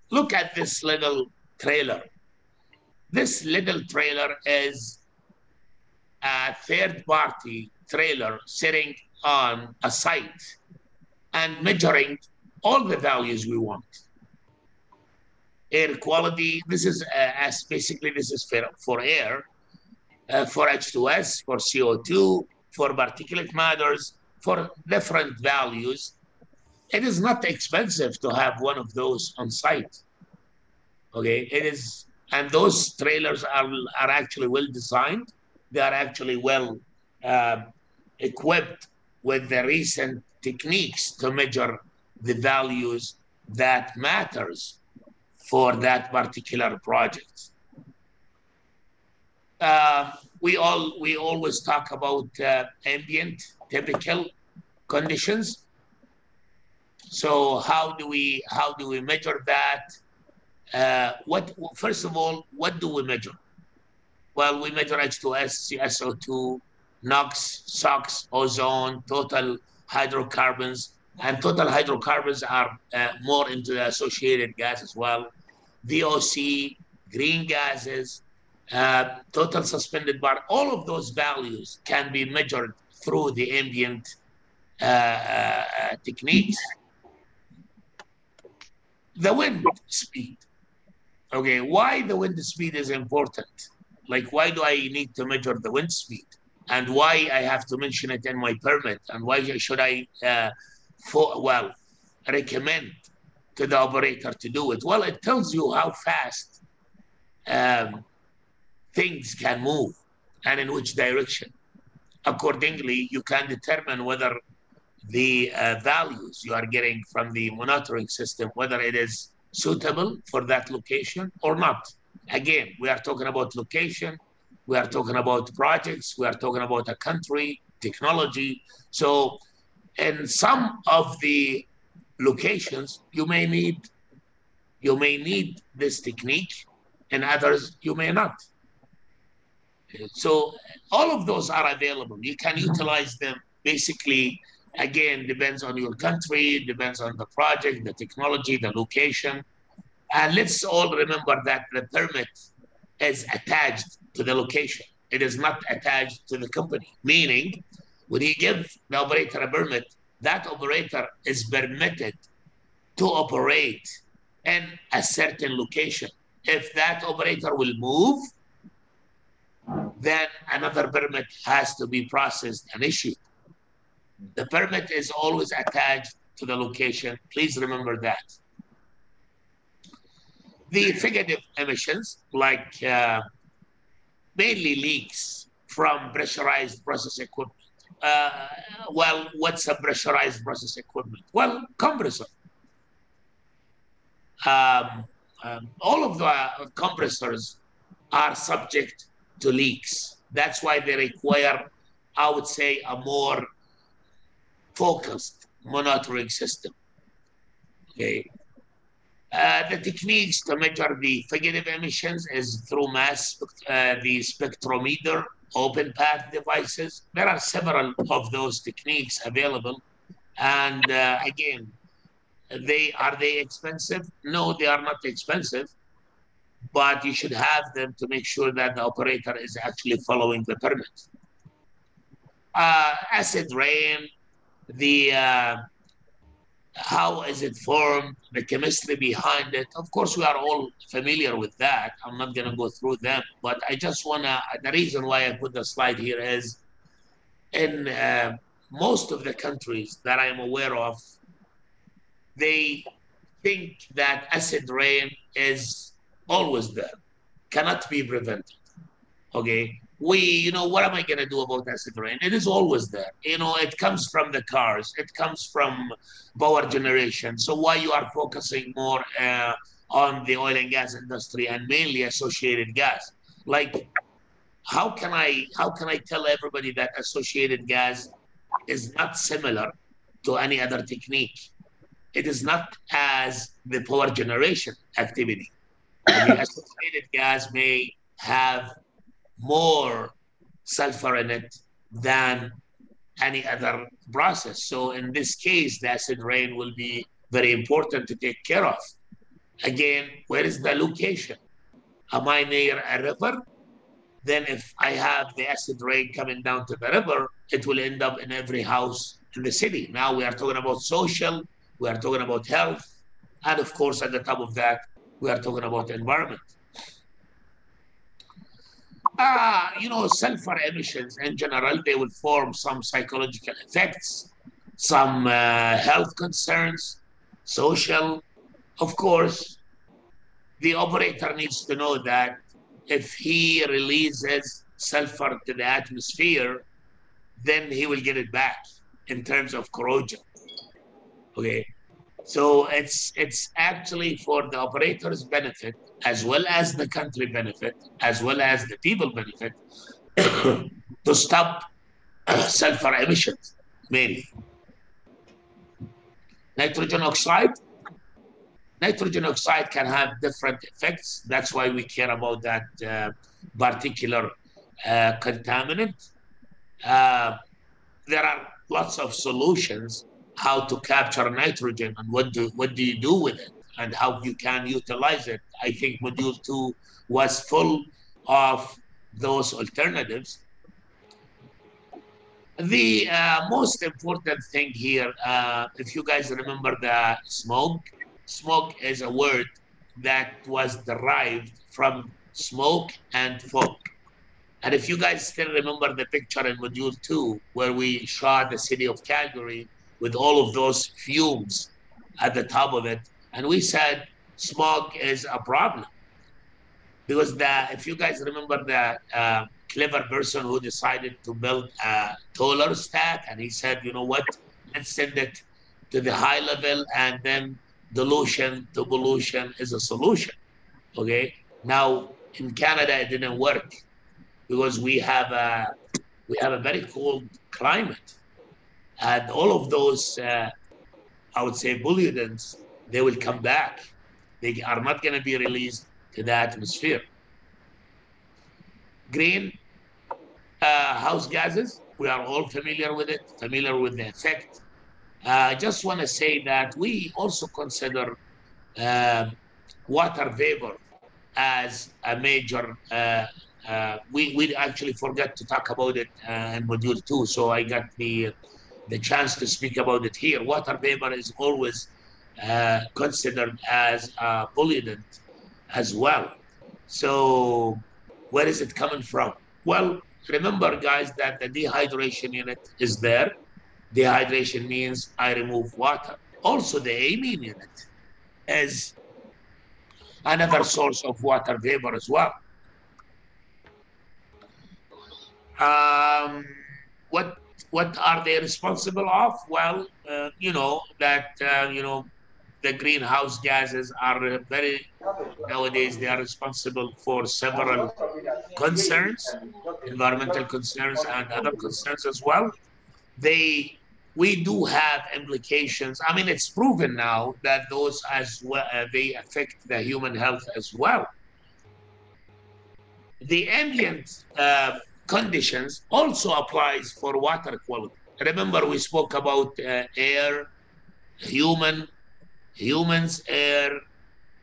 look at this little trailer. This little trailer is a third-party trailer sitting on a site and measuring all the values we want. Air quality, this is basically this is for air, for H2S, for CO2, for particulate matters, for different values. It is not expensive to have one of those on site. Okay, it is, and those trailers are actually well designed. They are actually well equipped with the recent techniques to measure the values that matters for that particular project. We always talk about ambient typical conditions. So how do we measure that? First of all, what do we measure? Well, we measure H2S, SO2, NOx, SOx, ozone, total hydrocarbons, and total hydrocarbons are more into the associated gas as well. VOC, green gases, total suspended bar, all of those values can be measured through the ambient techniques. The wind speed. Okay, why the wind speed is important? Like, why do I need to measure the wind speed? And why I have to mention it in my permit? And why should I, recommend to the operator to do it? Well, it tells you how fast things can move and in which direction. Accordingly, you can determine whether the values you are getting from the monitoring system, whether it is suitable for that location or not. Again, we are talking about location, we are talking about projects, we are talking about a country, technology. So in some of the locations, you may need this technique, and others you may not. So all of those are available. You can utilize them basically Again, depends on your country, depends on the project, the technology, the location. And let's all remember that the permit is attached to the location. It is not attached to the company, meaning when you give the operator a permit, that operator is permitted to operate in a certain location. If that operator will move, then another permit has to be processed and issued. The permit is always attached to the location. Please remember that. The fugitive emissions, like mainly leaks from pressurized process equipment. Well, what's a pressurized process equipment? Well, compressor. All of the compressors are subject to leaks. That's why they require, I would say, a more focused monitoring system. Okay. The techniques to measure the fugitive emissions is through the spectrometer, open path devices. There are several of those techniques available. And again, are they expensive? No, they are not expensive, but you should have them to make sure that the operator is actually following the permit. Acid rain, how is it formed, the chemistry behind it. Of course, we are all familiar with that. I'm not going to go through them, but I just want to, the reason why I put the slide here is in most of the countries that I'm aware of, they think that acid rain is always there, cannot be prevented. Okay. What am I going to do about acid rain? It is always there. It comes from the cars. It comes from power generation. So why you are focusing more on the oil and gas industry and mainly associated gas? Like, how can I tell everybody that associated gas is not similar to any other technique? It is not as the power generation activity. The associated gas may have more sulfur in it than any other process. So in this case, the acid rain will be very important to take care of. Again, where is the location? Am I near a river? Then if I have the acid rain coming down to the river, it will end up in every house in the city. Now we are talking about social, we are talking about health, and of course, at the top of that, we are talking about environment. Sulfur emissions in general, they will form some psychological effects, some health concerns, social. Of course, the operator needs to know that if he releases sulfur to the atmosphere, then he will get it back in terms of corrosion. Okay. So it's actually for the operator's benefit, as well as the country benefit, as well as the people benefit, to stop sulfur emissions, mainly. Nitrogen oxide. Nitrogen oxide can have different effects. That's why we care about that particular contaminant. There are lots of solutions how to capture nitrogen and what do you do with it and how you can utilize it. I think module 2 was full of those alternatives. The most important thing here, if you guys remember the smoke is a word that was derived from smoke and fog. And if you guys still remember the picture in module 2 where we shot the city of Calgary with all of those fumes at the top of it. And we said smog is a problem. Because if you guys remember the clever person who decided to build a taller stack, and he said, you know what, let's send it to the high level, and then dilution to pollution is a solution. Okay. Now in Canada, it didn't work because we have a very cold climate. And all of those, I would say, pollutants, they will come back. They are not going to be released to the atmosphere. Green House gases, we are all familiar with it, familiar with the effect. I just want to say that we also consider water vapor as a major, we actually forgot to talk about it in module 2, so I got the chance to speak about it here. Water vapor is always considered as a pollutant as well. So where is it coming from? Well, remember, guys, that the dehydration unit is there. Dehydration means I remove water. Also, the amine unit is another source of water vapor as well. What are they responsible of? Well, you know that the greenhouse gases are nowadays they are responsible for several concerns, environmental concerns and other concerns as well. We do have implications. I mean, it's proven now that those as well, they affect the human health as well. The ambient conditions also applies for water quality. Remember, we spoke about air, humans, air,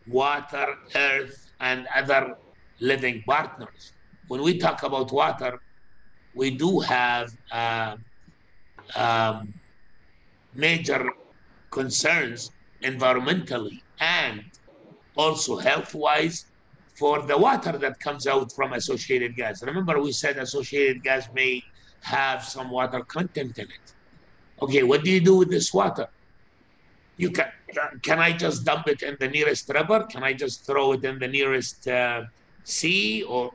water, earth, and other living partners. When we talk about water, we do have major concerns environmentally and also health-wise for the water that comes out from associated gas. Remember, we said associated gas may have some water content in it. Okay, what do you do with this water? You can I just dump it in the nearest river? Can I just throw it in the nearest sea? Or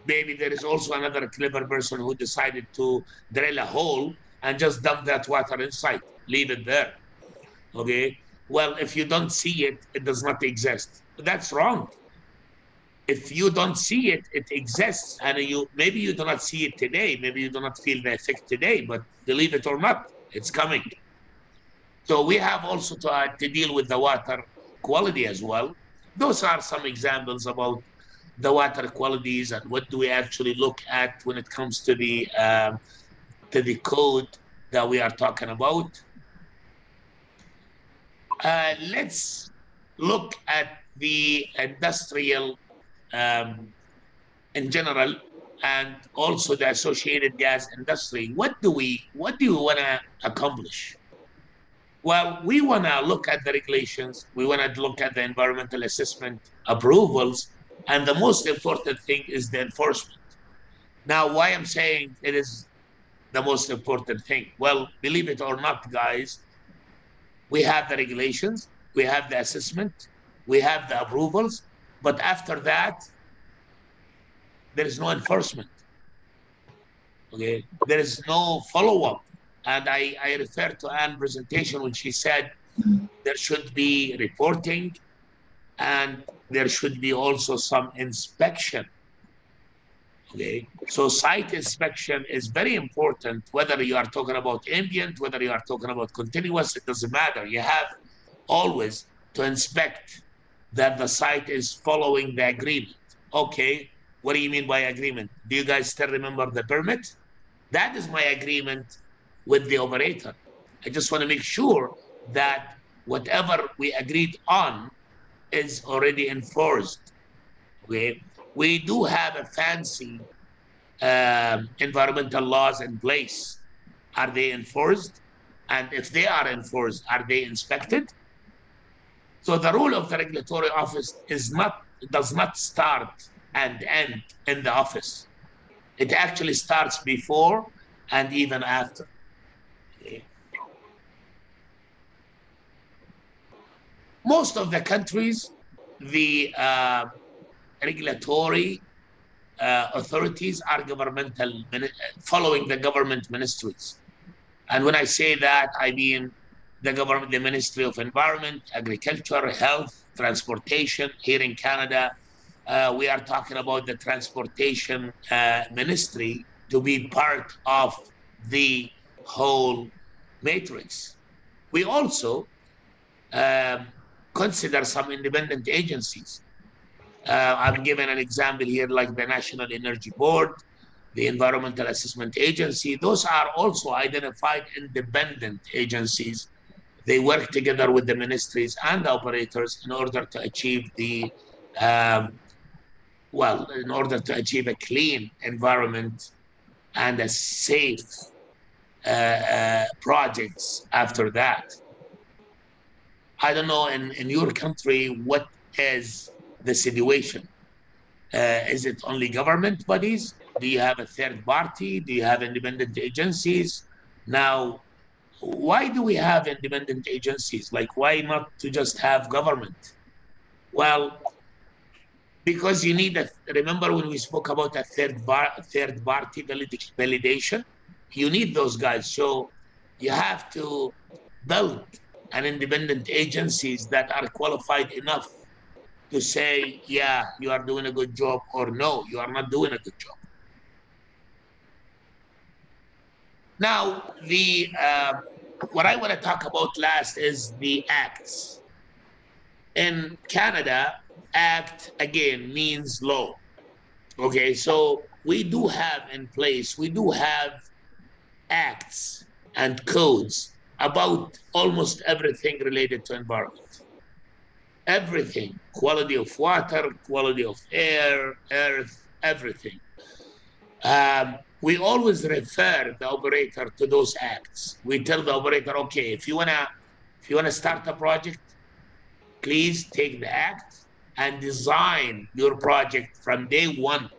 maybe there is also another clever person who decided to drill a hole and just dump that water inside, leave it there. Okay, well, if you don't see it, it does not exist. But that's wrong. If you don't see it, it exists, and maybe you do not see it today, maybe you do not feel the effect today, but believe it or not, it's coming. So we have also to deal with the water quality as well. Those are some examples about the water qualities and what do we actually look at when it comes to the code that we are talking about. Let's look at the industrial in general and also the associated gas industry. What do we want to accomplish? Well, we want to look at the regulations. We want to look at the environmental assessment approvals. And the most important thing is the enforcement. Now, why I'm saying it is the most important thing? Well, believe it or not, guys, we have the regulations, we have the assessment, we have the approvals, but after that, there is no enforcement. Okay, there is no follow-up. And I refer to Anne's presentation when she said there should be reporting and there should be also some inspection. Okay, so site inspection is very important, whether you are talking about ambient, whether you are talking about continuous, it doesn't matter. You have always to inspect that the site is following the agreement. Okay, what do you mean by agreement? Do you guys still remember the permit? That is my agreement with the operator. I just want to make sure that whatever we agreed on is already enforced. Okay, we do have a fancy environmental laws in place. Are they enforced? And if they are enforced, are they inspected? So the role of the regulatory office does not start and end in the office. It actually starts before and even after. Okay. Most of the countries, the regulatory authorities are governmental, following the government ministries. And when I say that, I mean the Ministry of Environment, Agriculture, Health, Transportation. Here in Canada, we are talking about the Transportation Ministry to be part of the whole matrix. We also consider some independent agencies. I'm giving an example here, like the National Energy Board, the Environmental Assessment Agency. Those are also identified independent agencies. They work together with the ministries and the operators in order to achieve the, in order to achieve a clean environment and a safe projects after that. I don't know in your country, what is the situation? Is it only government bodies? Do you have a third party? Do you have independent agencies? Now, why do we have independent agencies? Like, why not to just have government? Well, because you need remember when we spoke about a third party validation? You need those guys. So you have to build an independent agencies that are qualified enough to say, yeah, you are doing a good job, or no, you are not doing a good job. Now, what I want to talk about last is the acts. In Canada, act again means law. Okay, so we do have in place, we do have acts and codes about almost everything related to environment. Everything, quality of water, quality of air, earth, everything. We always refer the operator to those acts. We tell the operator, okay, if you wanna start a project, please take the act and design your project from day one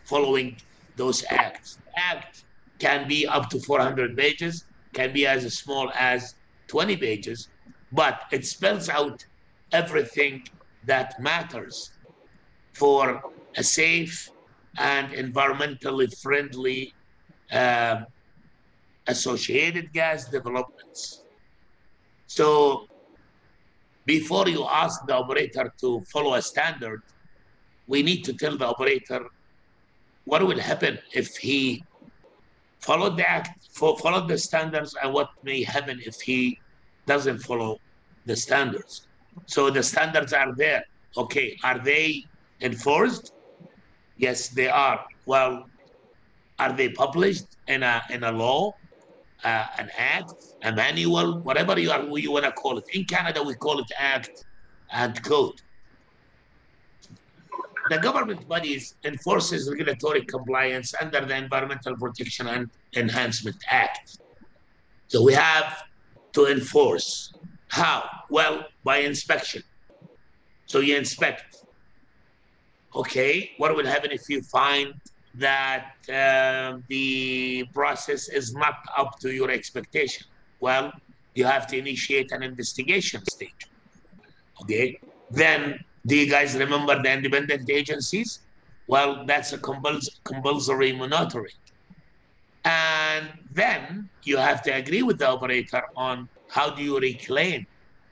following those acts. Act can be up to 400 pages, can be as small as 20 pages, but it spells out everything that matters for a safe and environmentally friendly associated gas developments. So before you ask the operator to follow a standard, we need to tell the operator what will happen if he followed the act, followed the standards, and what may happen if he doesn't follow the standards. So the standards are there. Okay, are they enforced? Yes, they are. Well, are they published in a law, an act, a manual, whatever you want to call it? In Canada, we call it act and code. The government bodies enforces regulatory compliance under the Environmental Protection and Enhancement Act. So we have to enforce. How? Well, by inspection. So you inspect. Okay, what will happen if you find that the process is not up to your expectation? Well, you have to initiate an investigation stage. Okay, then do you guys remember the independent agencies? Well, that's a compulsory monitoring. And then you have to agree with the operator on how do you reclaim,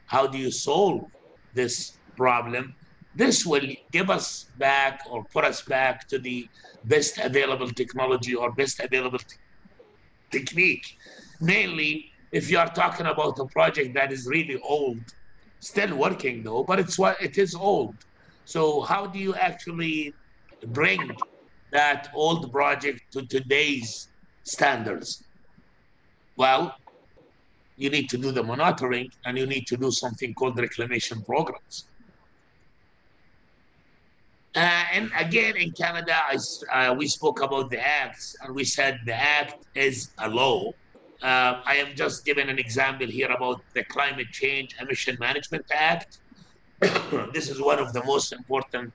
how do you solve this problem. This will give us back or put us back to the best available technology or best available technique. Mainly, if you are talking about a project that is really old, still working though, but it is old. So how do you actually bring that old project to today's standards? Well, you need to do the monitoring, and you need to do something called reclamation programs. And again, in Canada, we spoke about the acts, and we said the act is a law. I am just giving an example here about the Climate Change Emission Management Act. This is one of the most important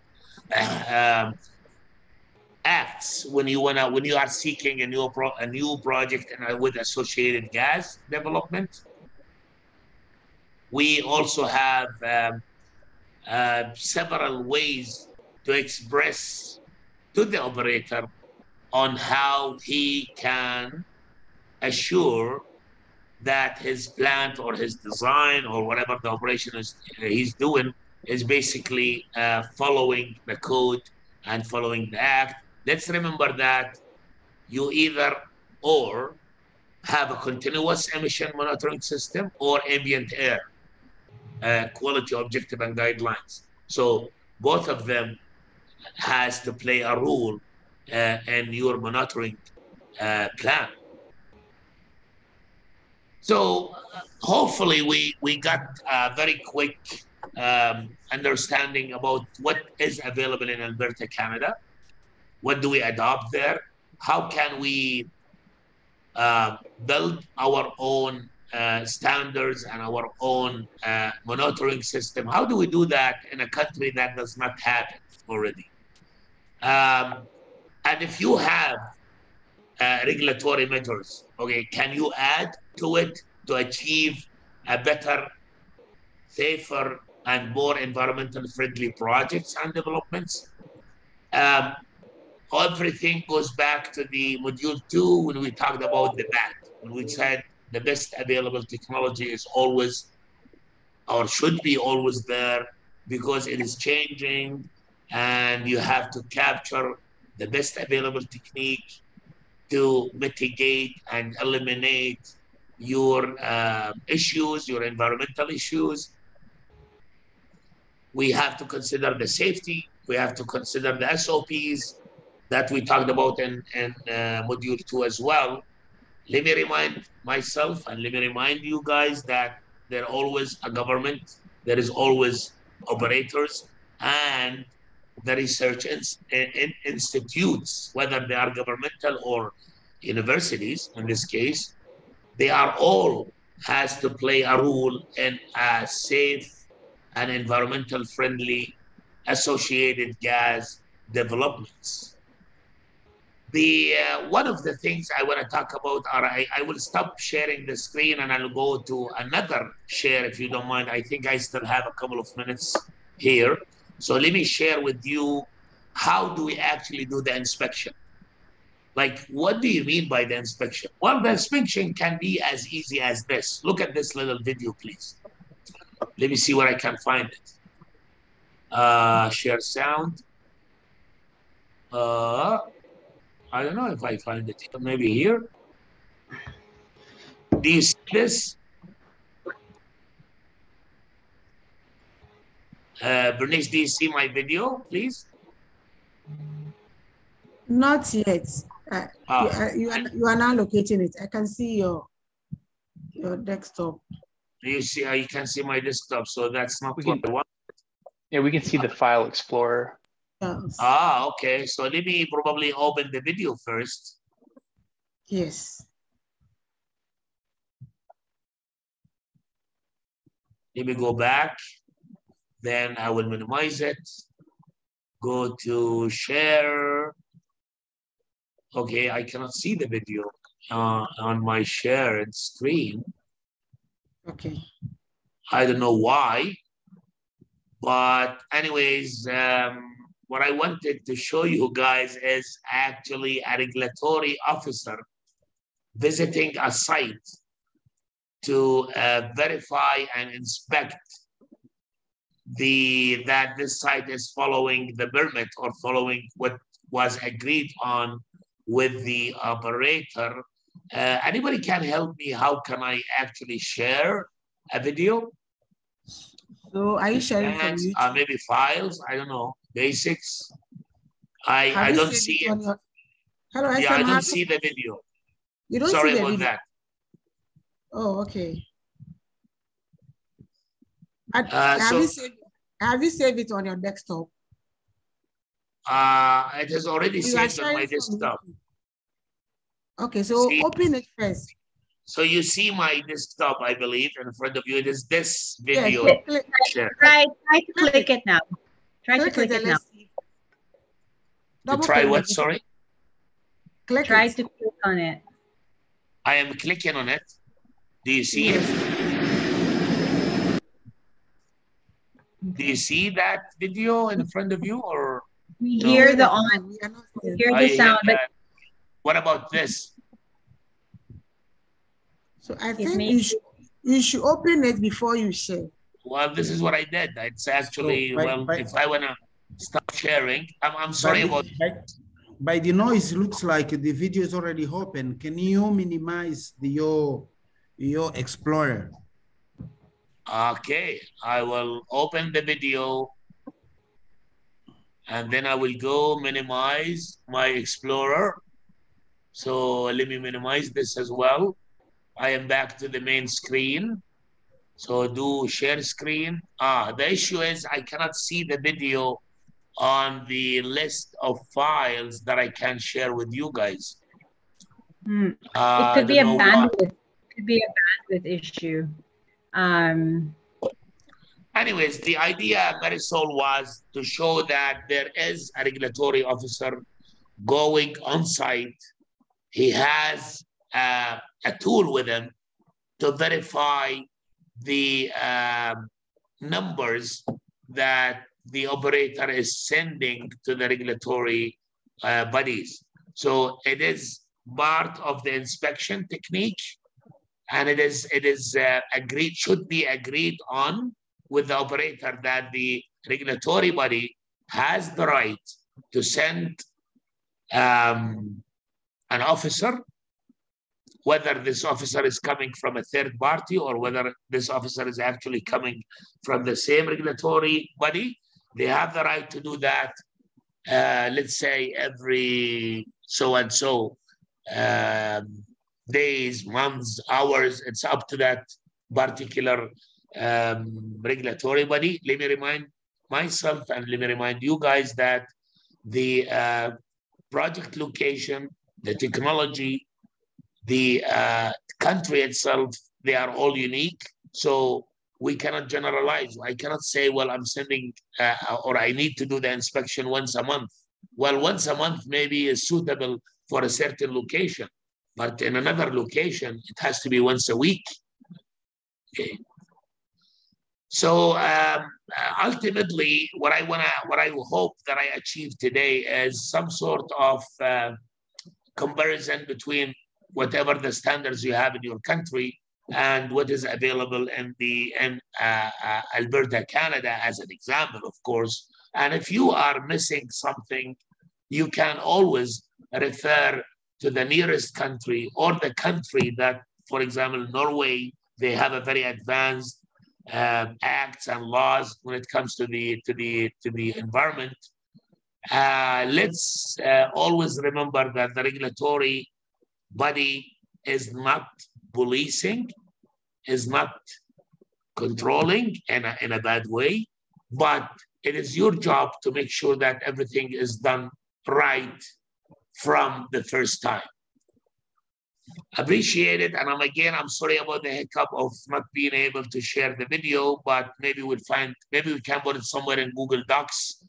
acts when you are seeking a new project and with associated gas development. We also have several ways to express to the operator on how he can assure that his plant or his design or whatever the operation he's doing is basically following the code and following the act. Let's remember that you either or have a continuous emission monitoring system or ambient air quality objective and guidelines. So both of them has to play a role and your monitoring plan. So hopefully we got a very quick understanding about what is available in Alberta, Canada. What do we adopt there? How can we build our own standards and our own monitoring system? How do we do that in a country that does not have it already? And if you have regulatory measures, okay, can you add to it to achieve a better, safer, and more environmental friendly projects and developments? Everything goes back to the module 2 when we talked about the BAT, when we said the best available technology is always, or should be always there, because it is changing and you have to capture the best available technique to mitigate and eliminate your issues, your environmental issues. We have to consider the safety. We have to consider the SOPs that we talked about in module 2 as well. Let me remind myself and let me remind you guys that there's always a government, there is always operators, and the research institutes, whether they are governmental or universities in this case, they are all has to play a role in a safe and environmental friendly associated gas developments. One of the things I want to talk about are, I will stop sharing the screen and I'll go to another share if you don't mind. I think I still have a couple of minutes here. So let me share with you, how do we actually do the inspection? Like, what do you mean by the inspection? Well, the inspection can be as easy as this. Look at this little video, please. Let me see where I can find it. Share sound. I don't know if I find it here. Maybe here. Do you see this? Bernice, do you see my video, please? Not yet. You are now locating it. I can see your desktop. You see, you can see my desktop, so that's not what I want. Yeah, we can see the file explorer. Yes. Okay. So let me probably open the video first. Yes. Let me go back. Then I will minimize it. Go to share. Okay, I cannot see the video on my shared screen. Okay. I don't know why. But anyways, what I wanted to show you guys is actually a regulatory officer visiting a site to verify and inspect that this site is following the permit or following what was agreed on with the operator. Anybody can help me? How can I actually share a video? So are you sharing from YouTube? Maybe files, I don't know, basics. I don't see it. Hello, yeah, I don't see the video. You don't Sorry see the about video? that. Oh, okay. Have you saved it on your desktop? It is already saved on my desktop. Okay, so open it first. So you see my desktop, I believe, in front of you. It is this video. Yes, try to click it now. Try to click it now. To try what, sorry? Try to click on it. I am clicking on it. Do you see it? Do you see that video in front of you, or? We hear the on. We hear the sound. But what about this? So I think you should open it before you share. Well, this is what I did. It's actually, if I want to stop sharing, I'm sorry about by the noise, it looks like the video is already open. Can you minimize your Explorer? Okay, I will open the video And then I will go minimize my Explorer. So let me minimize this as well. I am back to the main screen. So do share screen. The issue is I cannot see the video on the list of files that I can share with you guys. It could be a bandwidth. It could be a bandwidth issue. Anyways, the idea, Marisol, was to show that there is a regulatory officer going on site. He has a tool with him to verify the numbers that the operator is sending to the regulatory bodies. So it is part of the inspection technique, and it is agreed, should be agreed on with the operator, that the regulatory body has the right to send an officer, whether this officer is coming from a third party or whether this officer is actually coming from the same regulatory body. They have the right to do that, let's say every so-and-so days, months, hours. It's up to that particular regulatory body. Let me remind myself and let me remind you guys that the project location, the technology, the country itself, they are all unique. So we cannot generalize. I cannot say, well, I'm sending or I need to do the inspection once a month. Well, once a month maybe is suitable for a certain location, but in another location, it has to be once a week. Okay. So ultimately, what I hope that I achieve today is some sort of comparison between whatever the standards you have in your country and what is available in Alberta, Canada, as an example, of course. And if you are missing something, you can always refer to the nearest country or the country that, for example, Norway, they have a very advanced acts and laws when it comes to the environment. Let's always remember that the regulatory body is not policing, is not controlling in a bad way, but it is your job to make sure that everything is done right from the first time. Appreciate it, and I'm sorry about the hiccup of not being able to share the video, but maybe we can put it somewhere in Google Docs,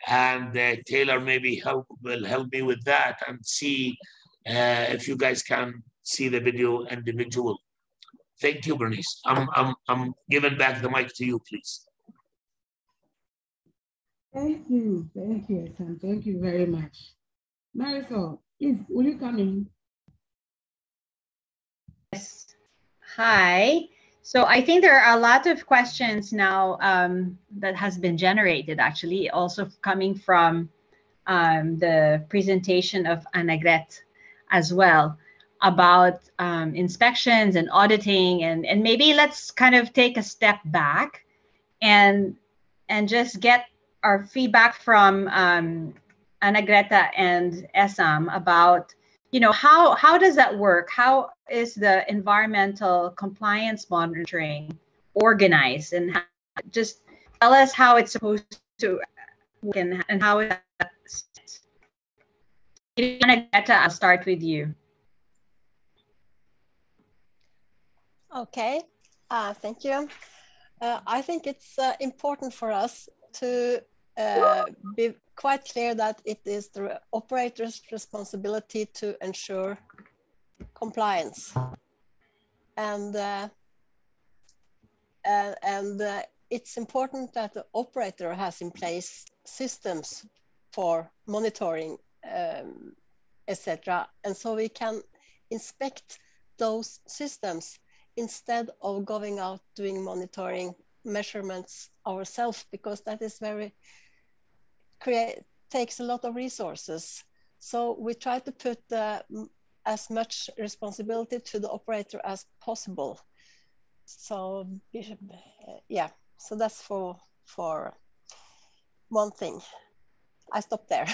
and Taylor maybe will help me with that and see if you guys can see the video individual. Thank you, Bernice. I'm giving back the mic to you, please. Thank you, Sam. Thank you very much. Marisol, please, will you come in? Yes. Hi. So I think there are a lot of questions now that has been generated, actually, also coming from the presentation of Annegret as well, about inspections and auditing, and maybe let's kind of take a step back and just get our feedback from Annegret and Essam about, you know, how does that work? How is the environmental compliance monitoring organized, and just tell us how it's supposed to work and how it. Annegret, I'll start with you. Okay, thank you. I think it's important for us to be quite clear that it is the operator's responsibility to ensure compliance, and it's important that the operator has in place systems for monitoring, etc., and so we can inspect those systems instead of going out doing monitoring measurements ourselves, because that is takes a lot of resources. So we try to put as much responsibility to the operator as possible. So yeah, so that's for one thing. I stop there.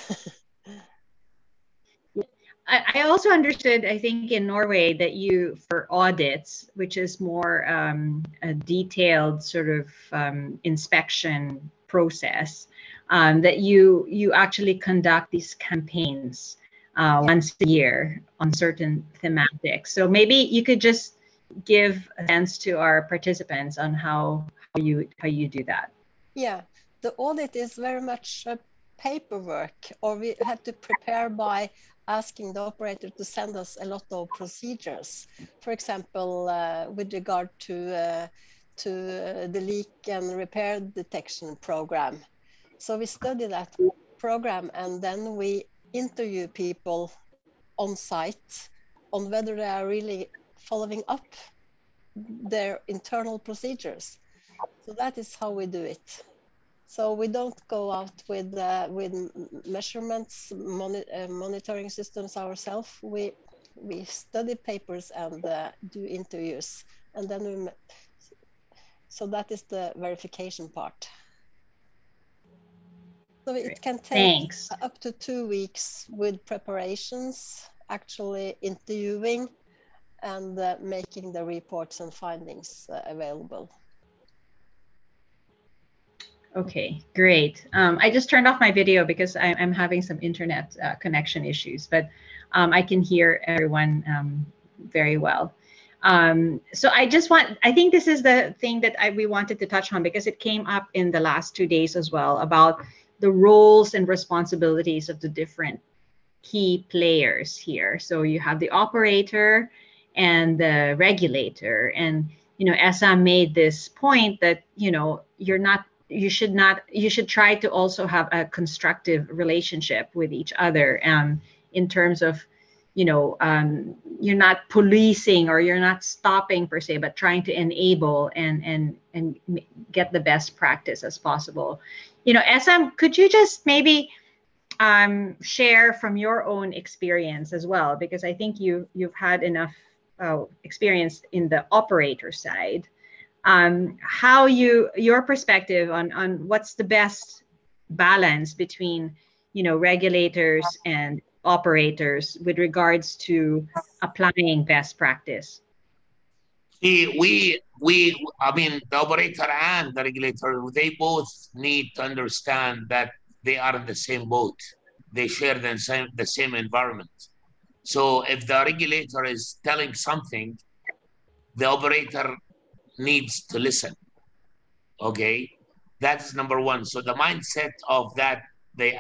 I also understood, I think in Norway, that you, for audits, which is more a detailed sort of inspection process, that you actually conduct these campaigns once a year on certain thematics. So maybe you could just give a sense to our participants on how you do that. Yeah, the audit is very much paperwork, or we have to prepare by asking the operator to send us a lot of procedures. For example, with regard to the leak and repair detection program. So we study that program, and then we interview people on site on whether they are really following up their internal procedures. So that is how we do it. So we don't go out with measurements, monitoring systems ourselves. We study papers and do interviews, and then so that is the verification part. So it can take up to 2 weeks with preparations, actually interviewing, and making the reports and findings available. Okay, great. I just turned off my video because I'm having some internet connection issues, but I can hear everyone very well. So I think this is the thing that we wanted to touch on, because it came up in the last 2 days as well, about the roles and responsibilities of the different key players here. So you have the operator and the regulator, and Essam made this point that you should try to also have a constructive relationship with each other, in terms of, you're not policing or you're not stopping per se, but trying to enable and get the best practice as possible. Essam, could you just maybe share from your own experience as well, because I think you've had enough experience in the operator side. How your perspective on what's the best balance between regulators and operators with regards to applying best practice? I mean, the operator and the regulator, they both need to understand that they are in the same boat. They share the same environment. So if the regulator is telling something, the operator needs to listen. Okay, that's number one. So the mindset of that, the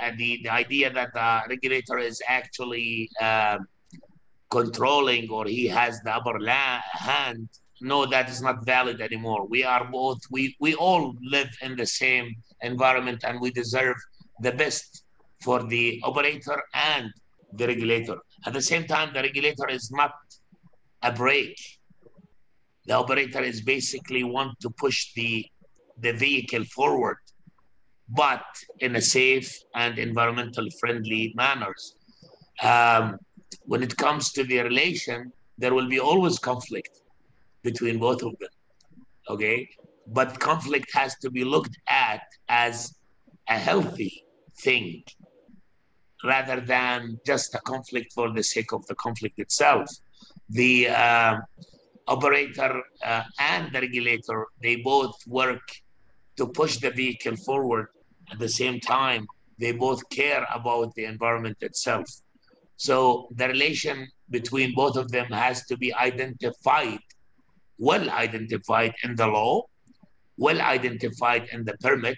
idea that the regulator is actually controlling, or he has the upper hand, no, that is not valid anymore. We are both, we all live in the same environment, and we deserve the best for the operator and the regulator. At the same time, the regulator is not a brake. The operator is basically want to push the vehicle forward, but in a safe and environmentally friendly manners. When it comes to the relation, there will be always conflict between both of them, okay? But conflict has to be looked at as a healthy thing, rather than just a conflict for the sake of the conflict itself. The operator and the regulator, they both work to push the vehicle forward. At the same time, they both care about the environment itself. So the relation between both of them has to be identified, well identified in the law, well identified in the permit,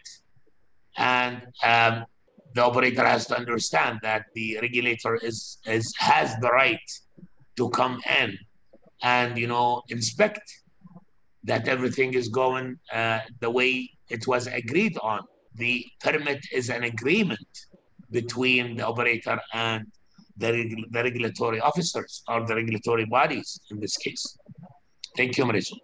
and the operator has to understand that the regulator has the right to come in and inspect that everything is going the way it was agreed on. The permit is an agreement between the operator and the regulatory officers, or the regulatory bodies in this case. Thank you, Marisol.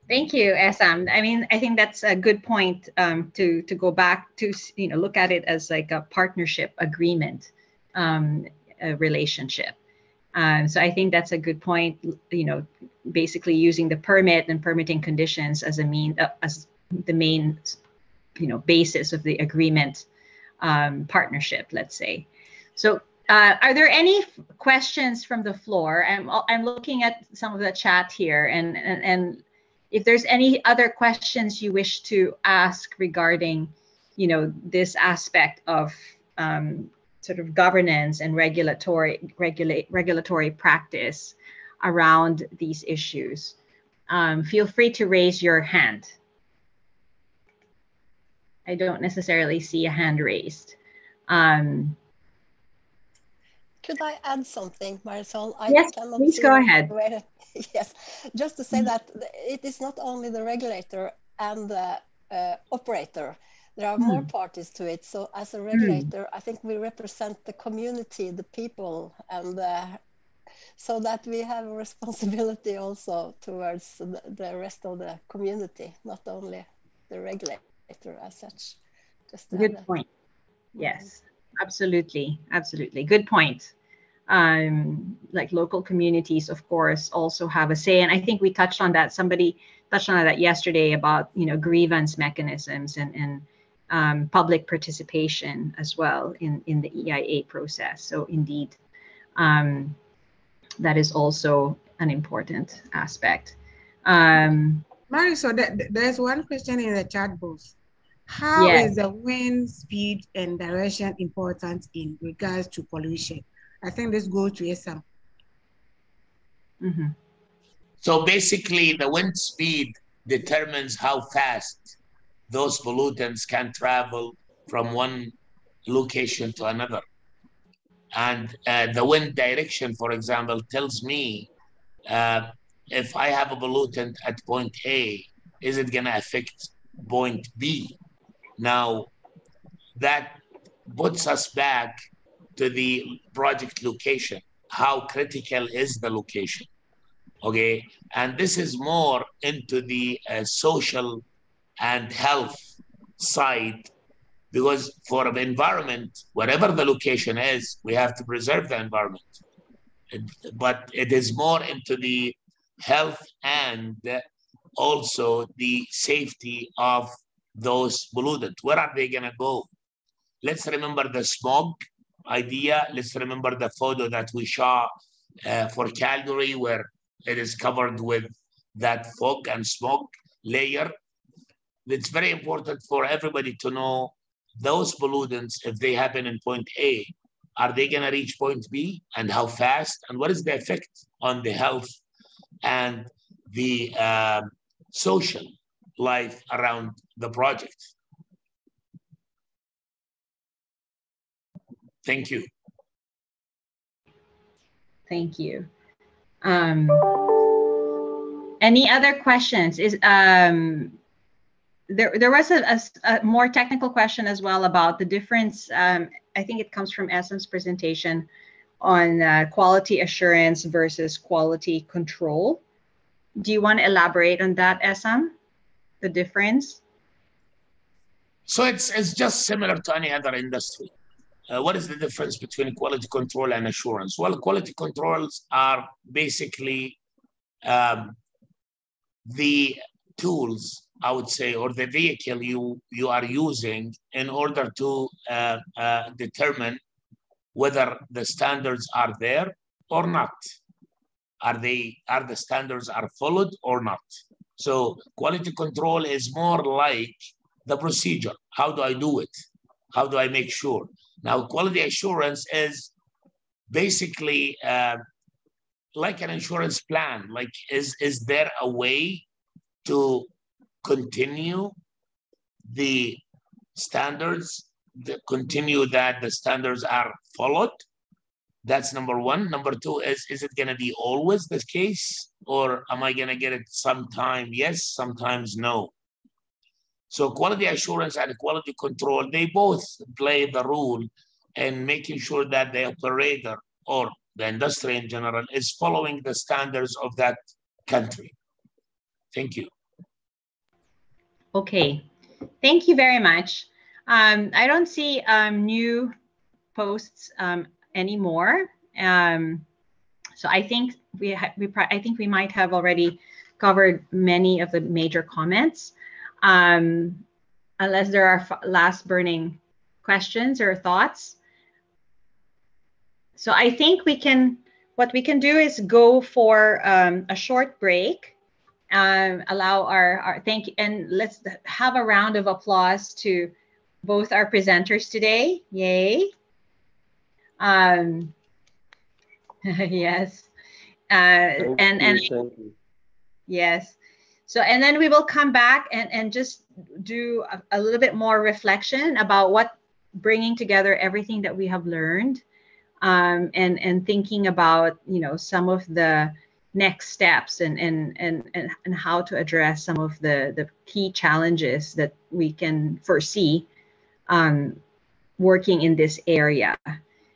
Thank you, Essam. I mean, I think that's a good point to go back to, look at it as like a partnership agreement relationship. So I think that's a good point, basically using the permit and permitting conditions as as the main, basis of the agreement partnership, let's say. So are there any questions from the floor? I'm looking at some of the chat here, and if there's any other questions you wish to ask regarding, this aspect of sort of governance and regulatory practice around these issues, feel free to raise your hand. I don't necessarily see a hand raised. Could I add something, Marisol? Yes, please go ahead. Yes, just to say that it is not only the regulator and the operator. There are more parties to it. So as a regulator, I think we represent the community, the people, and so that we have a responsibility also towards the rest of the community, not only the regulator as such. Just good point. Yes, absolutely, absolutely. Good point. Like local communities, of course, also have a say, and I think we touched on that. Somebody touched on that yesterday about grievance mechanisms and public participation as well in the EIA process. So indeed, that is also an important aspect. Marisol, there's one question in the chat box. How is the wind speed and direction important in regards to pollution? I think this goes to Esam. So basically, the wind speed determines how fast those pollutants can travel from one location to another. And the wind direction, for example, tells me if I have a pollutant at point A, is it going to affect point B? Now, that puts us back to the project location. How critical is the location? Okay, and this is more into the social and health side, because for the environment, whatever the location is, we have to preserve the environment. But it is more into the health and also the safety of those pollutants. Where are they gonna go? Let's remember the smog idea. Let's remember the photo that we saw for Calgary, where it is covered with that fog and smoke layer. It's very important for everybody to know those pollutants, if they happen in point A, are they going to reach point B, and how fast, and what is the effect on the health and the social life around the project? Thank you. Thank you. Any other questions? There was a more technical question as well about the difference. I think it comes from Esam's presentation on quality assurance versus quality control. Do you want to elaborate on that, Esam? The difference? So it's just similar to any other industry. What is the difference between quality control and assurance? Well, quality controls are basically the tools, I would say, or the vehicle you are using in order to determine whether the standards are there or not. Are the standards are followed or not? So quality control is more like the procedure. How do I do it? How do I make sure? Now, quality assurance is basically like an insurance plan. Like, is there a way to continue the standards, continue that the standards are followed? That's number one. Number two is it going to be always the case, or am I going to get it sometime yes, sometimes no? So quality assurance and quality control, they both play the role in making sure that the operator or the industry in general is following the standards of that country. Thank you. Okay, thank you very much. I don't see new posts anymore. So I think we might have already covered many of the major comments. Unless there are last burning questions or thoughts? So I think what we can do is go for a short break. Allow our thank you, and let's have a round of applause to both our presenters today. Yay. Yes. Thank you. Yes. So, and then we will come back and just do a little bit more reflection about what bringing together everything that we have learned, and thinking about, you know, some of the next steps and how to address some of the key challenges that we can foresee working in this area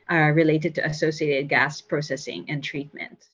related to associated gas processing and treatment.